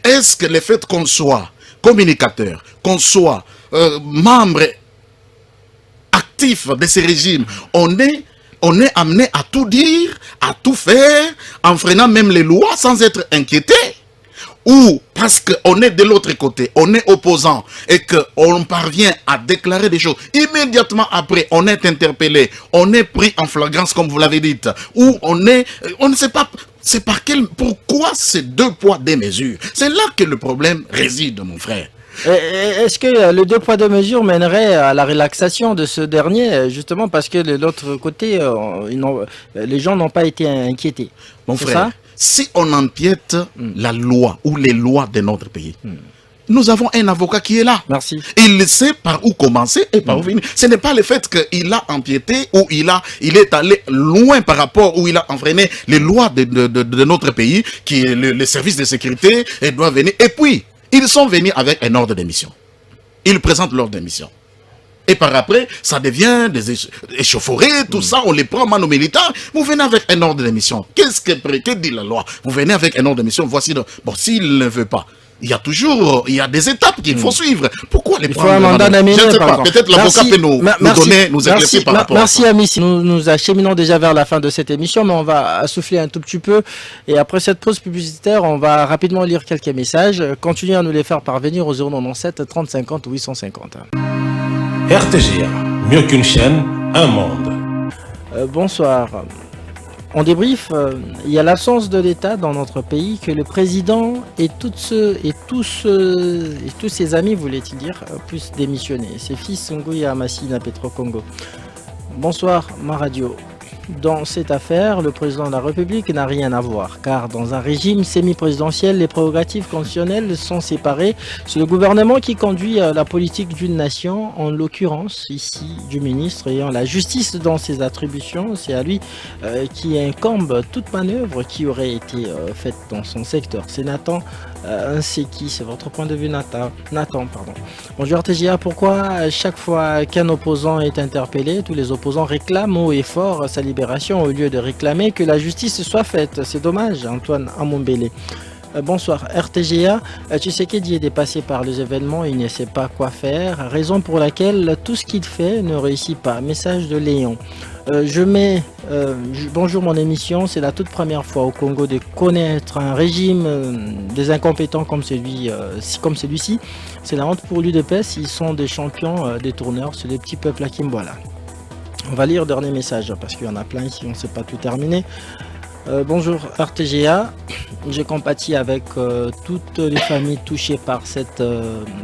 Est-ce que le fait qu'on soit communicateur, qu'on soit membre actif de ces régimes, on est amené à tout dire, à tout faire, en freinant même les lois sans être inquiété? Ou parce qu'on est de l'autre côté, on est opposant et qu'on parvient à déclarer des choses, immédiatement après, on est interpellé, on est pris en flagrance, comme vous l'avez dit, ou on ne sait pas, c'est par pourquoi ces deux poids, deux mesures? C'est là que le problème réside, mon frère. Est-ce que le 2 poids 2 mesures mènerait à la relaxation de ce dernier, justement parce que de l'autre côté, les gens n'ont pas été inquiétés? Mon C'est frère, ça? si on empiète la loi ou les lois de notre pays, nous avons un avocat qui est là. Merci. Il sait par où commencer et par où finir. Ce n'est pas le fait qu'il a empiété ou il est allé loin par rapport où il a enfreiné les lois de notre pays, qui est le service de sécurité, et doit venir. Et puis, ils sont venus avec un ordre de mission. Ils présentent l'ordre de mission. Et par après, ça devient des échauffourées, tout ça, on les prend mano militaire. Vous venez avec un ordre de mission. Que dit la loi? Vous venez avec un ordre de mission, voici bon, s'il ne veut pas, il y a des étapes qu'il faut suivre. Pourquoi les Il faut un mandat d'amener. Je ne sais pas, peut-être l'avocat peut nous éclaircir par rapport à ça. Merci, Amis. Nous acheminons déjà vers la fin de cette émission, mais on va souffler un tout petit peu. Et après cette pause publicitaire, on va rapidement lire quelques messages. Continuez à nous les faire parvenir au 097 30 50 850. RTGA, mieux qu'une chaîne, un monde. Bonsoir. On débrief, il y a l'absence de l'État dans notre pays, que le président et tous ses amis, voulait-il dire, puissent démissionner. Ses fils Nguya Masina Petro Congo. Bonsoir, ma radio. Dans cette affaire, le président de la République n'a rien à voir, car dans un régime semi-présidentiel, les prérogatives constitutionnelles sont séparées. C'est le gouvernement qui conduit la politique d'une nation, en l'occurrence ici du ministre ayant la justice dans ses attributions. C'est à lui qui incombe toute manœuvre qui aurait été faite dans son secteur. C'est Nathan Nseki, c'est votre point de vue, Nathan, pardon. Bonjour RTGA, pourquoi à chaque fois qu'un opposant est interpellé, tous les opposants réclament haut et fort sa libération au lieu de réclamer que la justice soit faite? C'est dommage, Antoine Amombele. Bonsoir RTGA, Tshisekedi est dépassé par les événements, il ne sait pas quoi faire, raison pour laquelle tout ce qu'il fait ne réussit pas. Message de Léon. Bonjour mon émission, c'est la toute première fois au Congo de connaître un régime des incompétents comme celui-ci. C'est la honte pour l'UDPS, ils sont des champions des tourneurs, c'est des petits peuples à Kimbola. On va lire le dernier message parce qu'il y en a plein ici, on ne sait pas tout terminer. Bonjour RTGA, j'ai compati avec toutes les familles touchées par cette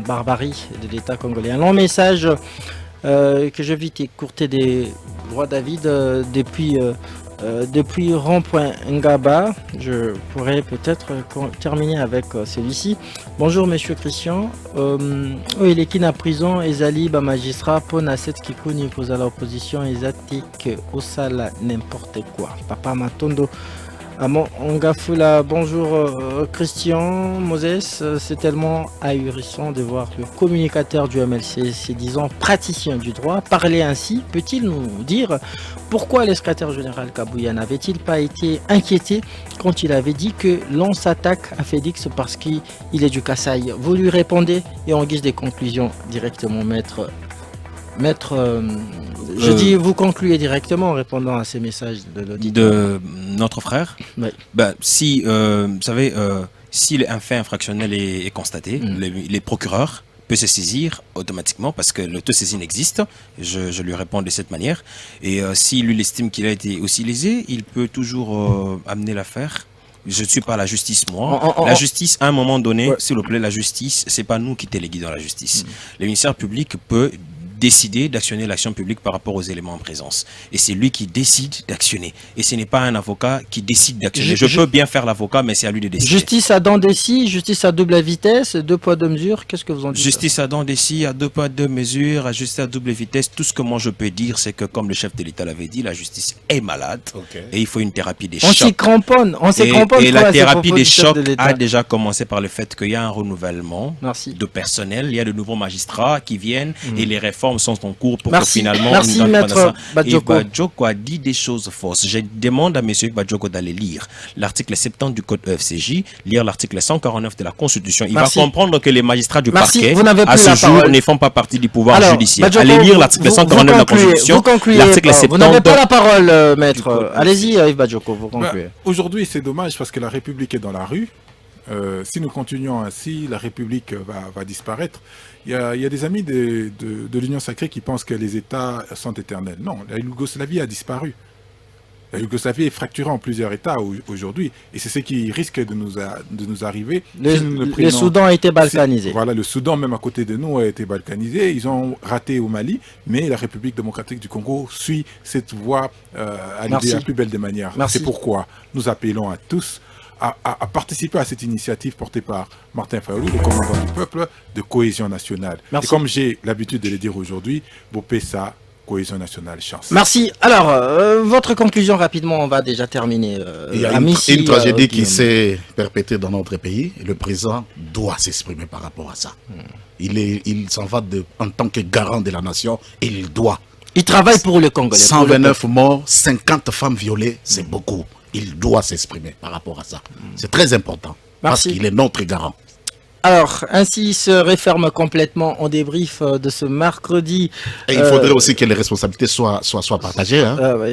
barbarie de l'État congolais. Un long message que je vis écourter des rois David depuis rond-point Ngaba. Je pourrais peut-être terminer avec celui-ci. Bonjour monsieur Christian. Elekina prison ezali ba magistrat pona cette kikuni à l'opposition ezati que osala n'importe quoi. Papa Matondo. Ngafula, bonjour Christian Moses, c'est tellement ahurissant de voir le communicateur du MLC, c'est disant praticien du droit, parler ainsi. Peut-il nous dire pourquoi le secrétaire général Kabouya n'avait-il pas été inquiété quand il avait dit que l'on s'attaque à Félix parce qu'il est du Kasaï? Vous lui répondez et en guise des conclusions directement, maître. Je dis, vous concluez directement en répondant à ces messages de l'auditeur. De notre frère. Oui. Si, vous savez, si un fait infractionnel est constaté, les procureurs peuvent se saisir automatiquement parce que l'autosaisine existe. Je lui réponds de cette manière. Et si lui estime qu'il a été aussi lésé, il peut toujours amener l'affaire. Je ne suis pas la justice, moi. La justice, à un moment donné, s'il vous plaît, la justice, c'est pas nous qui téléguons dans la justice. Le ministère public peut décider d'actionner l'action publique par rapport aux éléments en présence. Et c'est lui qui décide d'actionner. Et ce n'est pas un avocat qui décide d'actionner. Je peux bien faire l'avocat, mais c'est à lui de décider. Justice à dents des scies, justice à double vitesse, 2 poids 2 mesures, qu'est-ce que vous en dites? Justice à dents des scies, à 2 poids 2 mesures, à justice à double vitesse. Tout ce que moi je peux dire, c'est que comme le chef de l'État l'avait dit, la justice est malade et il faut une thérapie des chocs. On s'y cramponne, Et la thérapie des chocs a déjà commencé par le fait qu'il y a un renouvellement de personnel, il y a de nouveaux magistrats qui viennent et les réformes sont en cours pour que finalement... Merci Maître Badjoko. Badjoko a dit des choses fausses. Je demande à M. Badjoko d'aller lire l'article 70 du code EFCJ, lire l'article 149 de la Constitution. Il va comprendre que les magistrats du parquet, à ce jour, ne font pas partie du pouvoir judiciaire. Badjoko, allez lire l'article 149 de la Constitution, l'article 70... Vous n'avez pas la parole, Maître. Allez-y, Yves Badjoko, vous concluez. Aujourd'hui, c'est dommage parce que la République est dans la rue. Si nous continuons ainsi, la République va disparaître. Il y a des amis de l'Union sacrée qui pensent que les États sont éternels. Non, la Yougoslavie a disparu. La Yougoslavie est fracturée en plusieurs États aujourd'hui. Et c'est ce qui risque de nous arriver. Le Soudan a été balkanisé. Voilà, le Soudan, même à côté de nous, a été balkanisé. Ils ont raté au Mali, mais la République démocratique du Congo suit cette voie à l'idée la plus belle des manières. C'est pourquoi nous appelons à tous à participer à cette initiative portée par Martin Fayulu, le commandant du peuple, de cohésion nationale. Et comme j'ai l'habitude de le dire aujourd'hui, Bopesa, cohésion nationale, chance. Merci. Alors, votre conclusion rapidement, on va déjà terminer. Il y a une tragédie qui s'est perpétrée dans notre pays et le président doit s'exprimer par rapport à ça. Il s'en va en tant que garant de la nation et il doit. Il travaille pour le Congolais. 129 morts, 50 femmes violées, c'est beaucoup. Il doit s'exprimer par rapport à ça. C'est très important. Parce qu'il est notre garant. Alors, ainsi se referme complètement en débrief de ce mercredi. Et il faudrait aussi que les responsabilités soient partagées.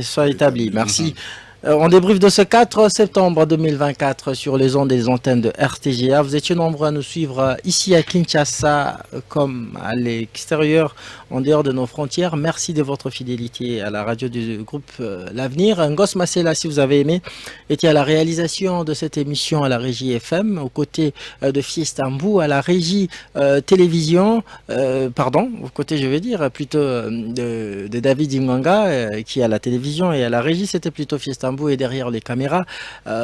Soient établies. Merci. On débrief de ce 4 septembre 2024 sur les ondes des antennes de RTGA. Vous étiez nombreux à nous suivre ici à Kinshasa comme à l'extérieur, en dehors de nos frontières. Merci de votre fidélité à la radio du groupe L'Avenir. Ngos Masela, si vous avez aimé, était à la réalisation de cette émission à la régie FM, aux côtés de Fiestambou, à la régie télévision, aux côtés je vais dire, plutôt de David Imwanga, qui est à la télévision et à la régie, c'était plutôt Fiestambou. Et derrière les caméras,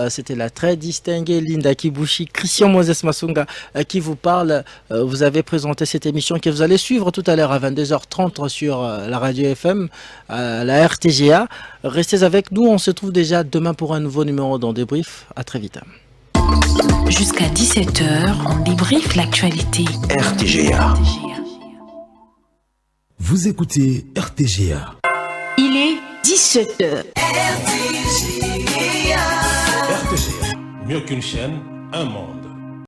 c'était la très distinguée Linda Kibushi, Christian Moses Masunga qui vous parle. Vous avez présenté cette émission que vous allez suivre tout à l'heure à 22h30 sur la radio FM, la RTGA. Restez avec nous, on se trouve déjà demain pour un nouveau numéro dans Débrief. À très vite. Jusqu'à 17h, on débriefe l'actualité. RTGA. Vous écoutez RTGA. Il est 17h. RTGA, mieux qu'une chaîne, un monde.